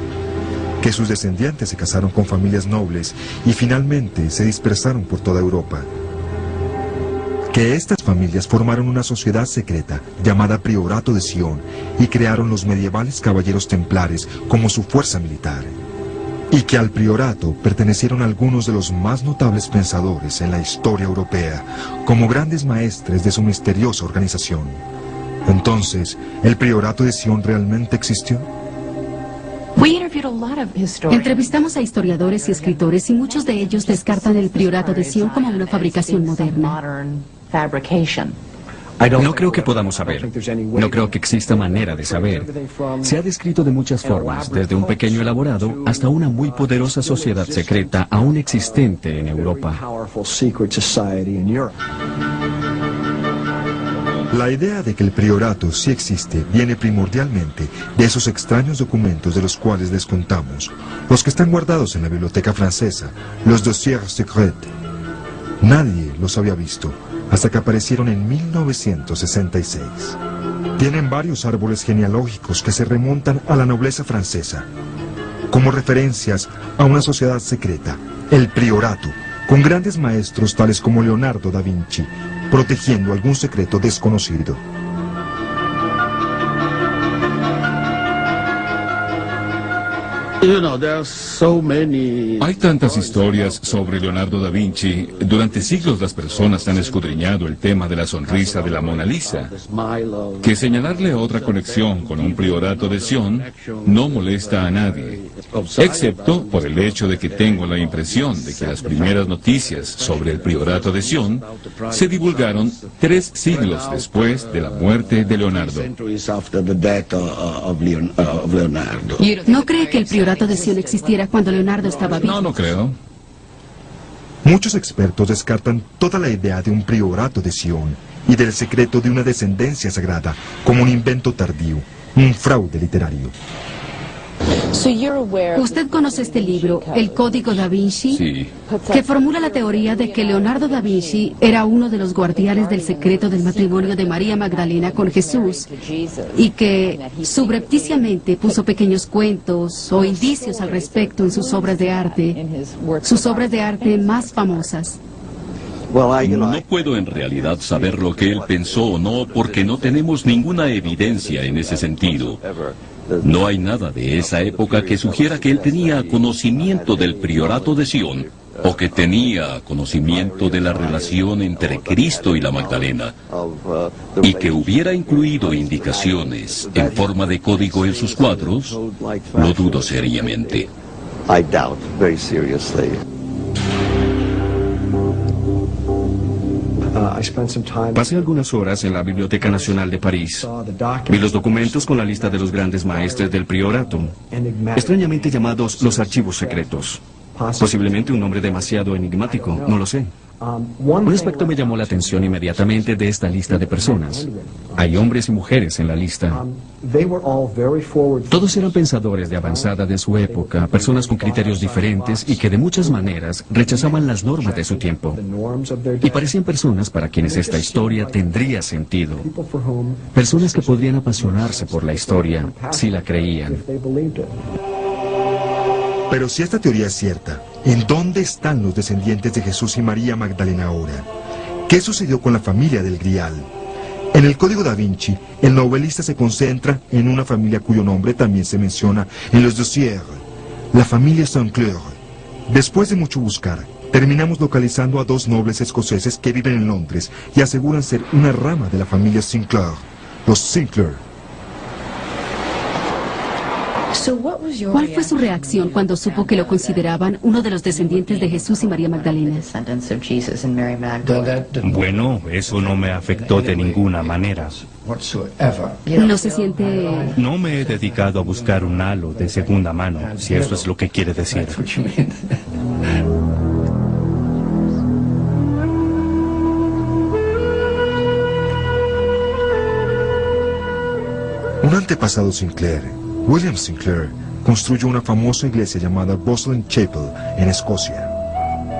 que sus descendientes se casaron con familias nobles y finalmente se dispersaron por toda Europa, que estas familias formaron una sociedad secreta llamada Priorato de Sion y crearon los medievales caballeros templares como su fuerza militar, y que al priorato pertenecieron algunos de los más notables pensadores en la historia europea, como grandes maestres de su misteriosa organización. Entonces, ¿el Priorato de Sion realmente existió? Entrevistamos a historiadores y escritores y muchos de ellos descartan el Priorato de Sion como una fabricación moderna. No creo que podamos saber. No creo que exista manera de saber. Se ha descrito de muchas formas, desde un pequeño elaborado hasta una muy poderosa sociedad secreta aún existente en Europa. La idea de que el priorato sí existe viene primordialmente de esos extraños documentos de los cuales les contamos, los que están guardados en la biblioteca francesa, los dossiers secrets. Nadie los había visto hasta que aparecieron en 1966. Tienen varios árboles genealógicos que se remontan a la nobleza francesa, como referencias a una sociedad secreta, el priorato, con grandes maestros tales como Leonardo da Vinci, protegiendo algún secreto desconocido. Hay tantas historias sobre Leonardo da Vinci. Durante siglos las personas han escudriñado el tema de la sonrisa de la Mona Lisa, que señalarle otra conexión con un priorato de Sion no molesta a nadie, excepto por el hecho de que tengo la impresión de que las primeras noticias sobre el priorato de Sion se divulgaron 3 siglos después de la muerte de Leonardo. ¿No cree que el Priorato de Sion existiera cuando Leonardo estaba vivo? No creo. Muchos expertos descartan toda la idea de un priorato de Sion y del secreto de una descendencia sagrada como un invento tardío, un fraude literario. Usted conoce este libro, El Código da Vinci, Sí. que formula la teoría de que Leonardo da Vinci era uno de los guardianes del secreto del matrimonio de María Magdalena con Jesús y que subrepticiamente puso pequeños cuentos o indicios al respecto en sus obras de arte más famosas. No puedo en realidad saber lo que él pensó o no porque no tenemos ninguna evidencia en ese sentido. No hay nada de esa época que sugiera que él tenía conocimiento del priorato de Sion o que tenía conocimiento de la relación entre Cristo y la Magdalena y que hubiera incluido indicaciones en forma de código en sus cuadros, lo dudo seriamente. Pasé algunas horas en la Biblioteca Nacional de París. Vi los documentos con la lista de los grandes maestres del priorato, extrañamente llamados los archivos secretos. Posiblemente un nombre demasiado enigmático, no lo sé. Un aspecto me llamó la atención inmediatamente de esta lista de personas. Hay hombres y mujeres en la lista. Todos eran pensadores de avanzada de su época, personas con criterios diferentes y que de muchas maneras rechazaban las normas de su tiempo. Y parecían personas para quienes esta historia tendría sentido. Personas que podrían apasionarse por la historia si la creían. Pero si esta teoría es cierta, ¿en dónde están los descendientes de Jesús y María Magdalena ahora? ¿Qué sucedió con la familia del Grial? En el Código da Vinci, el novelista se concentra en una familia cuyo nombre también se menciona en los dossiers, la familia Sinclair. Después de mucho buscar, terminamos localizando a dos nobles escoceses que viven en Londres y aseguran ser una rama de la familia Sinclair, los Sinclair. ¿Cuál fue su reacción cuando supo que lo consideraban uno de los descendientes de Jesús y María Magdalena? Bueno, eso no me afectó de ninguna manera. ¿No se siente...? No me he dedicado a buscar un halo de segunda mano, si eso es lo que quiere decir. Un antepasado Sinclair, William Sinclair, construyó una famosa iglesia llamada Bosley Chapel en Escocia.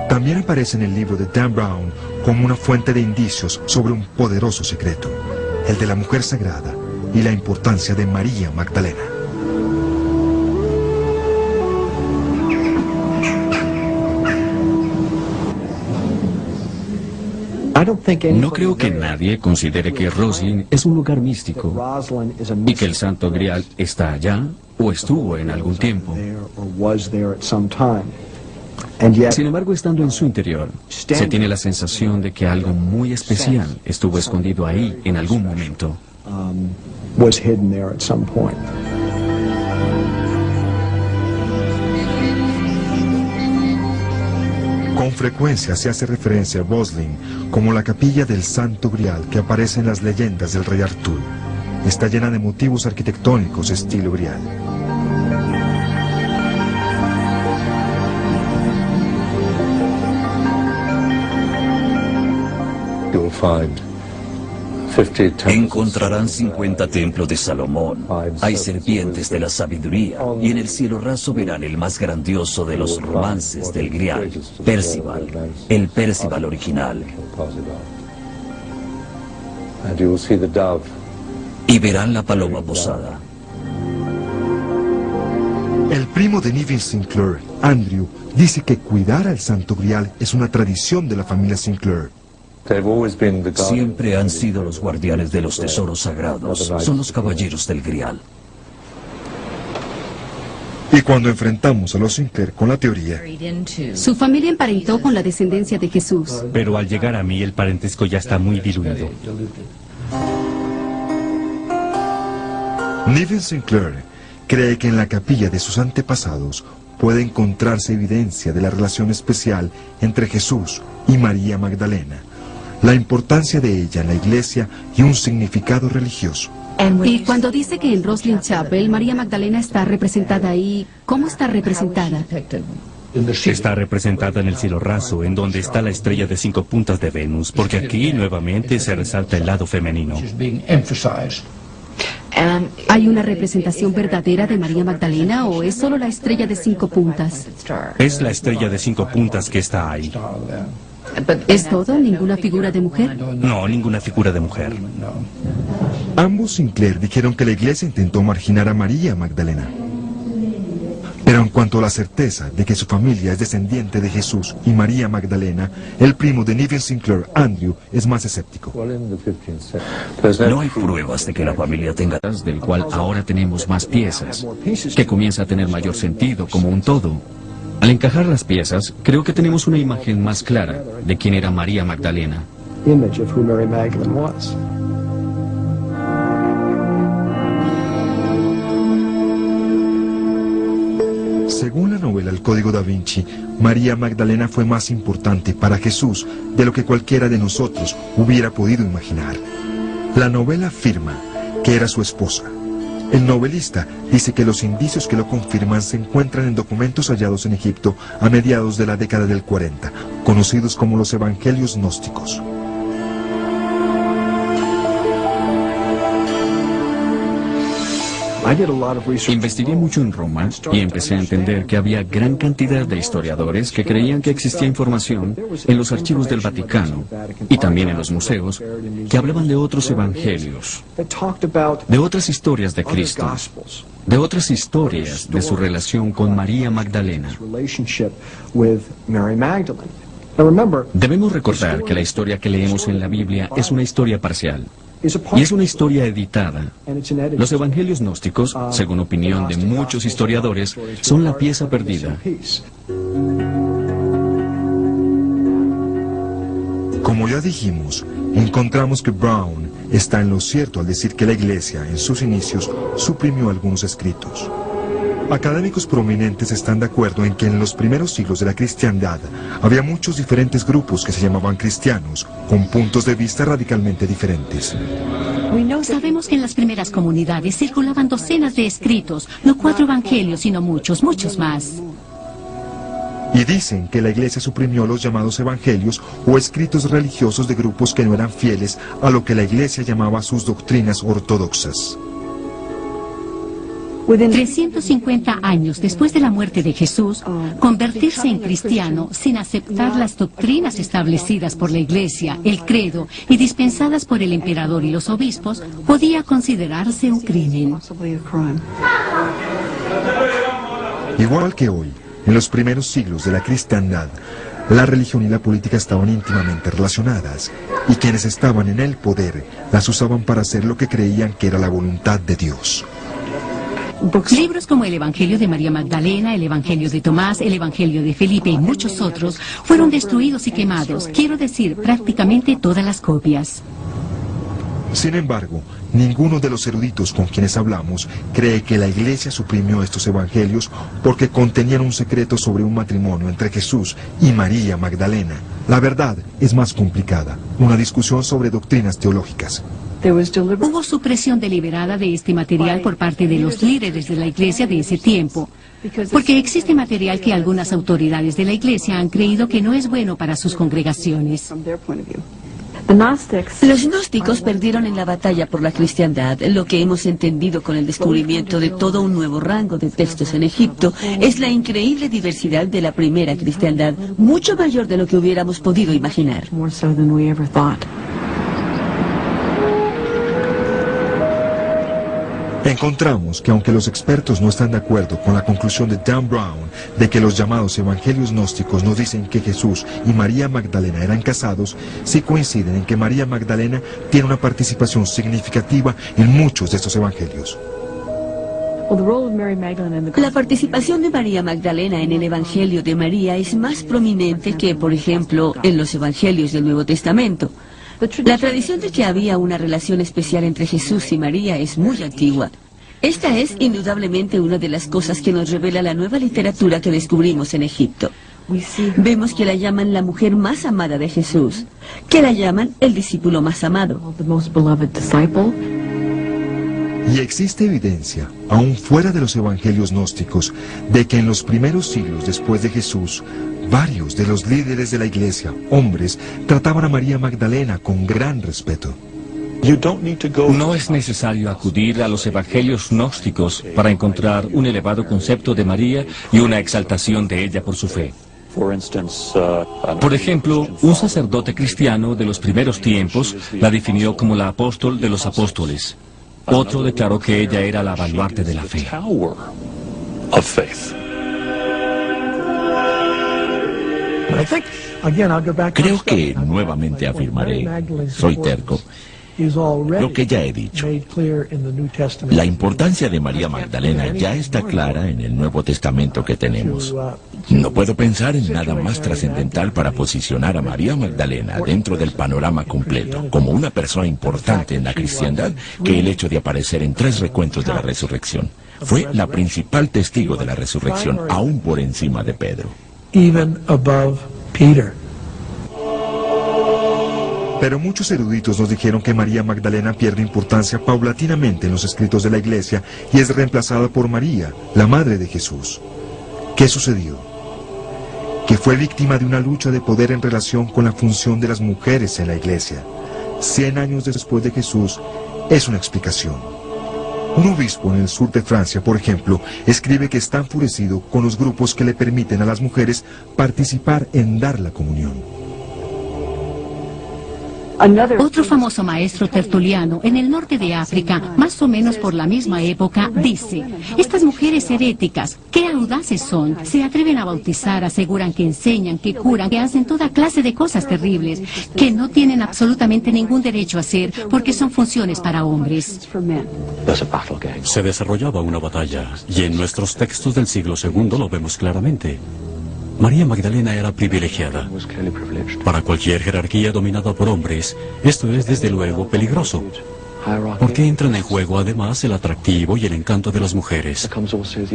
También aparece en el libro de Dan Brown como una fuente de indicios sobre un poderoso secreto, el de la mujer sagrada y la importancia de María Magdalena. No creo que nadie considere que Roslin es un lugar místico y que el Santo Grial está allá o estuvo en algún tiempo. Sin embargo, estando en su interior, se tiene la sensación de que algo muy especial estuvo escondido ahí en algún momento. Con frecuencia se hace referencia a Bosley como la capilla del Santo Grial que aparece en las leyendas del rey Arturo. Está llena de motivos arquitectónicos estilo Grial. Encontrarán 50 templos de Salomón, hay serpientes de la sabiduría, y en el cielo raso verán el más grandioso de los romances del Grial, Percival, el Percival original. Y verán la paloma posada. El primo de Neville Sinclair, Andrew, dice que cuidar al Santo Grial es una tradición de la familia Sinclair. Siempre han sido los guardianes de los tesoros sagrados. Son los caballeros del Grial. Y cuando enfrentamos a los Sinclair con la teoría, su familia emparentó con la descendencia de Jesús. Pero al llegar a mí el parentesco ya está muy diluido. Neville Sinclair cree que en la capilla de sus antepasados puede encontrarse evidencia de la relación especial entre Jesús y María Magdalena, la importancia de ella en la iglesia y un significado religioso. Y cuando dice que en Roslin Chapel María Magdalena está representada ahí, ¿cómo está representada? Está representada en el cielo raso, en donde está la estrella de 5 puntas de Venus, porque aquí nuevamente se resalta el lado femenino. ¿Hay una representación verdadera de María Magdalena o es solo la estrella de 5 puntas? Es la estrella de 5 puntas que está ahí. ¿Es todo? ¿Ninguna figura de mujer? No, ninguna figura de mujer. Ambos Sinclair dijeron que la iglesia intentó marginar a María Magdalena. Pero en cuanto a la certeza de que su familia es descendiente de Jesús y María Magdalena, el primo de Neville Sinclair, Andrew, es más escéptico. No hay pruebas de que la familia tenga... del cual ahora tenemos más piezas, que comienza a tener mayor sentido como un todo. Al encajar las piezas, creo que tenemos una imagen más clara de quién era María Magdalena. Según la novela El Código da Vinci, María Magdalena fue más importante para Jesús de lo que cualquiera de nosotros hubiera podido imaginar. La novela afirma que era su esposa. El novelista dice que los indicios que lo confirman se encuentran en documentos hallados en Egipto a mediados de la década del 40, conocidos como los Evangelios Gnósticos. Investigué mucho en Roma y empecé a entender que había gran cantidad de historiadores que creían que existía información en los archivos del Vaticano y también en los museos que hablaban de otros evangelios, de otras historias de Cristo, de otras historias de su relación con María Magdalena. Debemos recordar que la historia que leemos en la Biblia es una historia parcial. Y es una historia editada. Los evangelios gnósticos, según opinión de muchos historiadores, son la pieza perdida. Como ya dijimos, encontramos que Brown está en lo cierto al decir que la Iglesia, en sus inicios, suprimió algunos escritos. Académicos prominentes están de acuerdo en que en los primeros siglos de la cristiandad había muchos diferentes grupos que se llamaban cristianos, con puntos de vista radicalmente diferentes. Sabemos que en las primeras comunidades circulaban docenas de escritos, no 4 evangelios, sino muchos, muchos más. Y dicen que la Iglesia suprimió los llamados evangelios o escritos religiosos de grupos que no eran fieles a lo que la Iglesia llamaba sus doctrinas ortodoxas. 350 años después de la muerte de Jesús, convertirse en cristiano sin aceptar las doctrinas establecidas por la Iglesia, el credo y dispensadas por el emperador y los obispos, podía considerarse un crimen. Igual que hoy, en los primeros siglos de la cristiandad, la religión y la política estaban íntimamente relacionadas, y quienes estaban en el poder las usaban para hacer lo que creían que era la voluntad de Dios. Libros como el Evangelio de María Magdalena, el Evangelio de Tomás, el Evangelio de Felipe y muchos otros fueron destruidos y quemados, quiero decir, prácticamente todas las copias. Sin embargo, ninguno de los eruditos con quienes hablamos cree que la Iglesia suprimió estos evangelios porque contenían un secreto sobre un matrimonio entre Jesús y María Magdalena. La verdad es más complicada, una discusión sobre doctrinas teológicas. Hubo supresión deliberada de este material por parte de los líderes de la Iglesia de ese tiempo, porque existe material que algunas autoridades de la Iglesia han creído que no es bueno para sus congregaciones. Los gnósticos perdieron en la batalla por la cristiandad. Lo que hemos entendido con el descubrimiento de todo un nuevo rango de textos en Egipto es la increíble diversidad de la primera cristiandad, mucho mayor de lo que hubiéramos podido imaginar. Encontramos que aunque los expertos no están de acuerdo con la conclusión de Dan Brown de que los llamados evangelios gnósticos nos dicen que Jesús y María Magdalena eran casados, sí coinciden en que María Magdalena tiene una participación significativa en muchos de estos evangelios. La participación de María Magdalena en el Evangelio de María es más prominente que, por ejemplo, en los Evangelios del Nuevo Testamento. La tradición de que había una relación especial entre Jesús y María es muy antigua. Esta es indudablemente una de las cosas que nos revela la nueva literatura que descubrimos en Egipto. Vemos que la llaman la mujer más amada de Jesús, que la llaman el discípulo más amado. Y existe evidencia, aún fuera de los evangelios gnósticos, de que en los primeros siglos después de Jesús, varios de los líderes de la Iglesia, hombres, trataban a María Magdalena con gran respeto. No es necesario acudir a los evangelios gnósticos para encontrar un elevado concepto de María y una exaltación de ella por su fe. Por ejemplo, un sacerdote cristiano de los primeros tiempos la definió como la apóstol de los apóstoles. Otro declaró que ella era la baluarte de la fe. Creo que nuevamente afirmaré, soy terco, lo que ya he dicho. La importancia de María Magdalena ya está clara en el Nuevo Testamento que tenemos. No puedo pensar en nada más trascendental para posicionar a María Magdalena dentro del panorama completo, como una persona importante en la cristiandad, que el hecho de aparecer en 3 recuentos de la resurrección. Fue la principal testigo de la resurrección, aún por encima de Pedro. Pero muchos eruditos nos dijeron que María Magdalena pierde importancia paulatinamente en los escritos de la Iglesia y es reemplazada por María, la madre de Jesús. ¿Qué sucedió? Que fue víctima de una lucha de poder en relación con la función de las mujeres en la Iglesia. 100 años después de Jesús es una explicación. Un obispo en el sur de Francia, por ejemplo, escribe que está enfurecido con los grupos que le permiten a las mujeres participar en dar la comunión. Otro famoso maestro tertuliano en el norte de África, más o menos por la misma época, dice: estas mujeres heréticas, qué audaces son, se atreven a bautizar, aseguran que enseñan, que curan, que hacen toda clase de cosas terribles, que no tienen absolutamente ningún derecho a hacer, porque son funciones para hombres. Se desarrollaba una batalla, y en nuestros textos del siglo II lo vemos claramente. María Magdalena era privilegiada. Para cualquier jerarquía dominada por hombres, esto es desde luego peligroso, porque entran en juego además el atractivo y el encanto de las mujeres.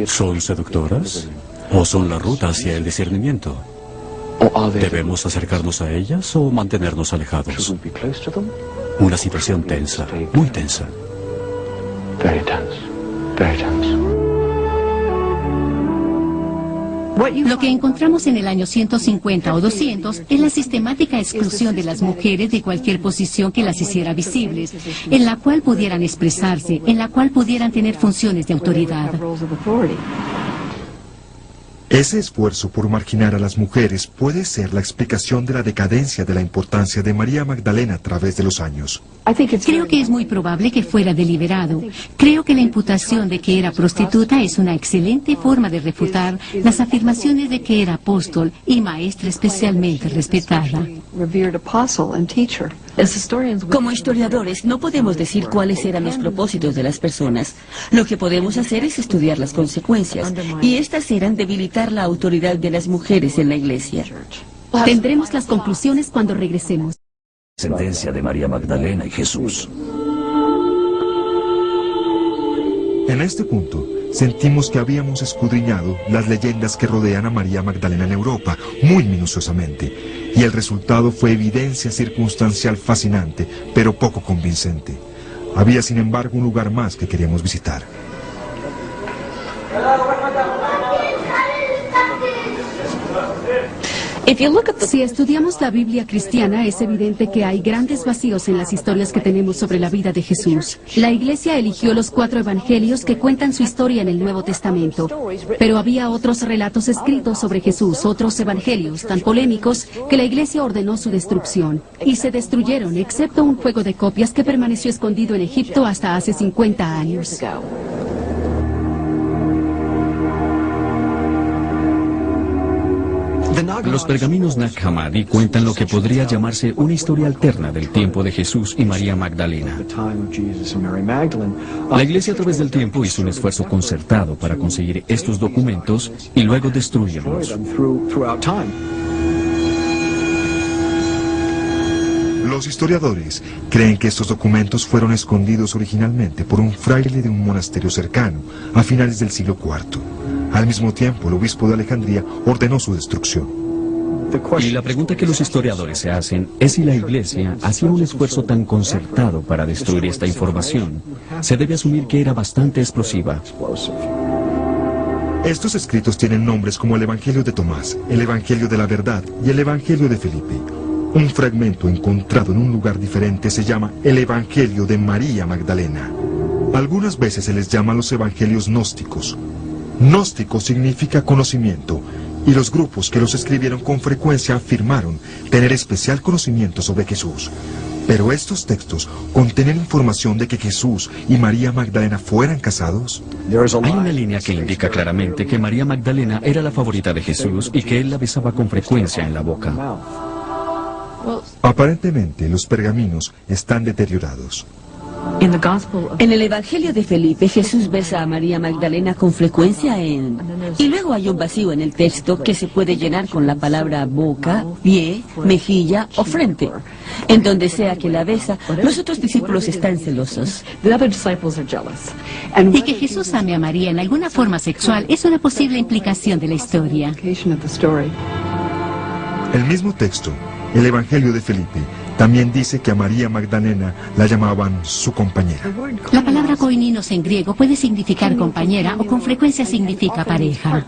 ¿Son seductoras? ¿O son la ruta hacia el discernimiento? ¿Debemos acercarnos a ellas o mantenernos alejados? Una situación tensa, muy tensa. Lo que encontramos en el año 150 o 200 es la sistemática exclusión de las mujeres de cualquier posición que las hiciera visibles, en la cual pudieran expresarse, en la cual pudieran tener funciones de autoridad. Ese esfuerzo por marginar a las mujeres puede ser la explicación de la decadencia de la importancia de María Magdalena a través de los años. Creo que es muy probable que fuera deliberado. Creo que la imputación de que era prostituta es una excelente forma de refutar las afirmaciones de que era apóstol y maestra especialmente respetada. Como historiadores, no podemos decir cuáles eran los propósitos de las personas. Lo que podemos hacer es estudiar las consecuencias, y estas eran debilitar la autoridad de las mujeres en la Iglesia. Tendremos las conclusiones cuando regresemos. Descendencia de María Magdalena y Jesús. En este punto, sentimos que habíamos escudriñado las leyendas que rodean a María Magdalena en Europa muy minuciosamente, y el resultado fue evidencia circunstancial fascinante, pero poco convincente. Había, sin embargo, un lugar más que queríamos visitar. Si estudiamos la Biblia cristiana, es evidente que hay grandes vacíos en las historias que tenemos sobre la vida de Jesús. La Iglesia eligió los 4 evangelios que cuentan su historia en el Nuevo Testamento, pero había otros relatos escritos sobre Jesús, otros evangelios tan polémicos que la Iglesia ordenó su destrucción, y se destruyeron, excepto un juego de copias que permaneció escondido en Egipto hasta hace 50 años. Los pergaminos Nag Hammadi cuentan lo que podría llamarse una historia alterna del tiempo de Jesús y María Magdalena. La Iglesia a través del tiempo hizo un esfuerzo concertado para conseguir estos documentos y luego destruirlos. Los historiadores creen que estos documentos fueron escondidos originalmente por un fraile de un monasterio cercano a finales del siglo IV. Al mismo tiempo, el obispo de Alejandría ordenó su destrucción. Y la pregunta que los historiadores se hacen es si la Iglesia hacía un esfuerzo tan concertado para destruir esta información. Se debe asumir que era bastante explosiva. Estos escritos tienen nombres como el Evangelio de Tomás, el Evangelio de la Verdad y el Evangelio de Felipe. Un fragmento encontrado en un lugar diferente se llama el Evangelio de María Magdalena. Algunas veces se les llama los evangelios gnósticos. Gnóstico significa conocimiento, y los grupos que los escribieron con frecuencia afirmaron tener especial conocimiento sobre Jesús. Pero estos textos contienen información de que Jesús y María Magdalena fueran casados. Hay una línea que indica claramente que María Magdalena era la favorita de Jesús y que él la besaba con frecuencia en la boca. Aparentemente, los pergaminos están deteriorados. En el Evangelio de Felipe, Jesús besa a María Magdalena con frecuencia y luego hay un vacío en el texto que se puede llenar con la palabra boca, pie, mejilla o frente. En donde sea que la besa, los otros discípulos están celosos. Y que Jesús ame a María en alguna forma sexual es una posible implicación de la historia. El mismo texto, el Evangelio de Felipe, también dice que a María Magdalena la llamaban su compañera. La palabra koininos en griego puede significar compañera o con frecuencia significa pareja.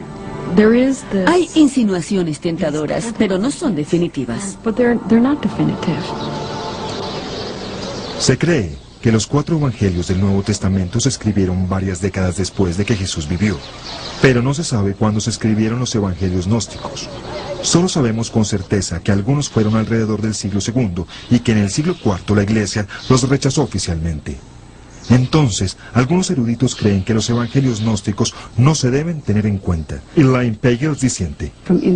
Hay insinuaciones tentadoras, pero no son definitivas. Se cree que los 4 evangelios del Nuevo Testamento se escribieron varias décadas después de que Jesús vivió, pero no se sabe cuándo se escribieron los evangelios gnósticos. Solo sabemos con certeza que algunos fueron alrededor del siglo II y que en el siglo IV la Iglesia los rechazó oficialmente. Entonces, algunos eruditos creen que los evangelios gnósticos no se deben tener en cuenta. Elaine Pagels disiente.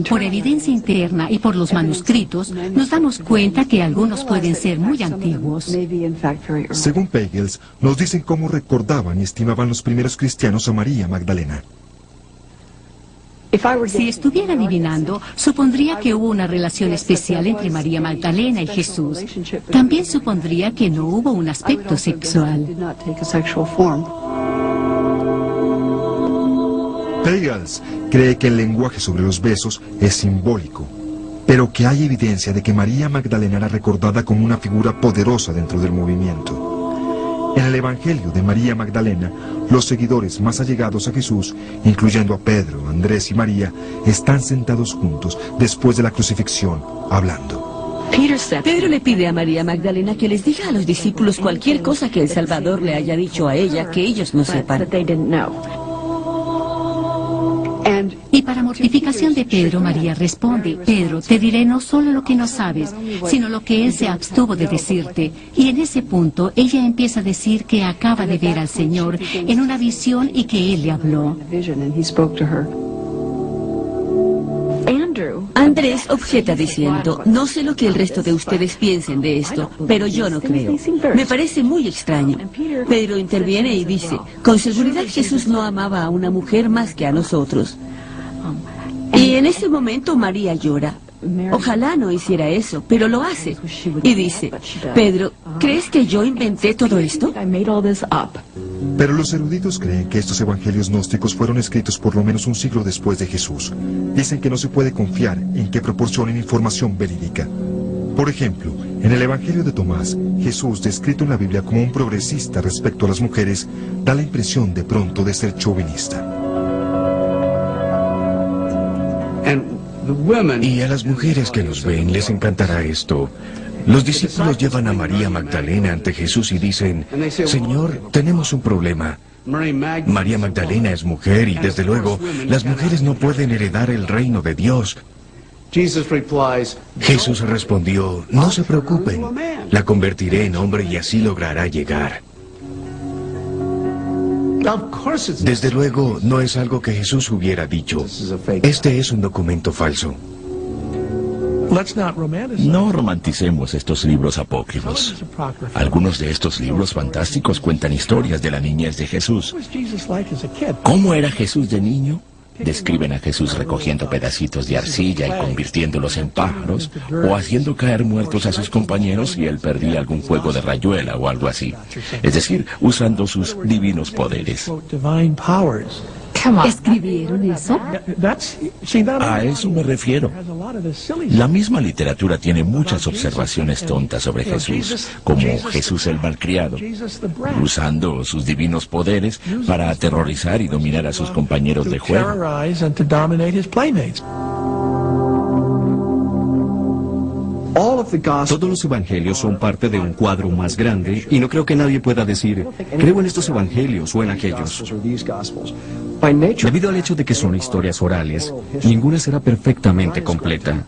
Por evidencia interna y por los manuscritos, nos damos cuenta que algunos pueden ser muy antiguos. Según Pagels, nos dicen cómo recordaban y estimaban los primeros cristianos a María Magdalena. Si estuviera adivinando, supondría que hubo una relación especial entre María Magdalena y Jesús. También supondría que no hubo un aspecto sexual. Pagels cree que el lenguaje sobre los besos es simbólico, pero que hay evidencia de que María Magdalena era recordada como una figura poderosa dentro del movimiento. En el Evangelio de María Magdalena, los seguidores más allegados a Jesús, incluyendo a Pedro, Andrés y María, están sentados juntos después de la crucifixión, hablando. Pedro le pide a María Magdalena que les diga a los discípulos cualquier cosa que el Salvador le haya dicho a ella que ellos no sepan. Y para mortificación de Pedro, María responde: Pedro, te diré no solo lo que no sabes, sino lo que él se abstuvo de decirte. Y en ese punto, ella empieza a decir que acaba de ver al Señor en una visión y que él le habló. Andrés objeta diciendo: no sé lo que el resto de ustedes piensen de esto, pero yo no creo. Me parece muy extraño. Pedro interviene y dice: con seguridad Jesús no amaba a una mujer más que a nosotros. Y en ese momento María llora. Ojalá no hiciera eso, pero lo hace. Y dice: Pedro, ¿crees que yo inventé todo esto? Pero los eruditos creen que estos evangelios gnósticos fueron escritos por lo menos un siglo después de Jesús. Dicen que no se puede confiar en que proporcionen información verídica. Por ejemplo, en el Evangelio de Tomás, Jesús, descrito en la Biblia como un progresista respecto a las mujeres, da la impresión de pronto de ser chauvinista. Y a las mujeres que nos ven les encantará esto. Los discípulos llevan a María Magdalena ante Jesús y dicen: Señor, tenemos un problema. María Magdalena es mujer y desde luego las mujeres no pueden heredar el reino de Dios. Jesús respondió: no se preocupen, la convertiré en hombre y así logrará llegar. Desde luego, no es algo que Jesús hubiera dicho. Este es un documento falso. No romanticemos estos libros apócrifos. Algunos de estos libros fantásticos cuentan historias de la niñez de Jesús. ¿Cómo era Jesús de niño? Describen a Jesús recogiendo pedacitos de arcilla y convirtiéndolos en pájaros, o haciendo caer muertos a sus compañeros y él perdía algún juego de rayuela o algo así. Es decir, usando sus divinos poderes. ¿Escribieron eso? A eso me refiero. La misma literatura tiene muchas observaciones tontas sobre Jesús, como Jesús el malcriado, usando sus divinos poderes para aterrorizar y dominar a sus compañeros de juego. Todos los evangelios son parte de un cuadro más grande y no creo que nadie pueda decir, creo en estos evangelios o en aquellos. Debido al hecho de que son historias orales, ninguna será perfectamente completa.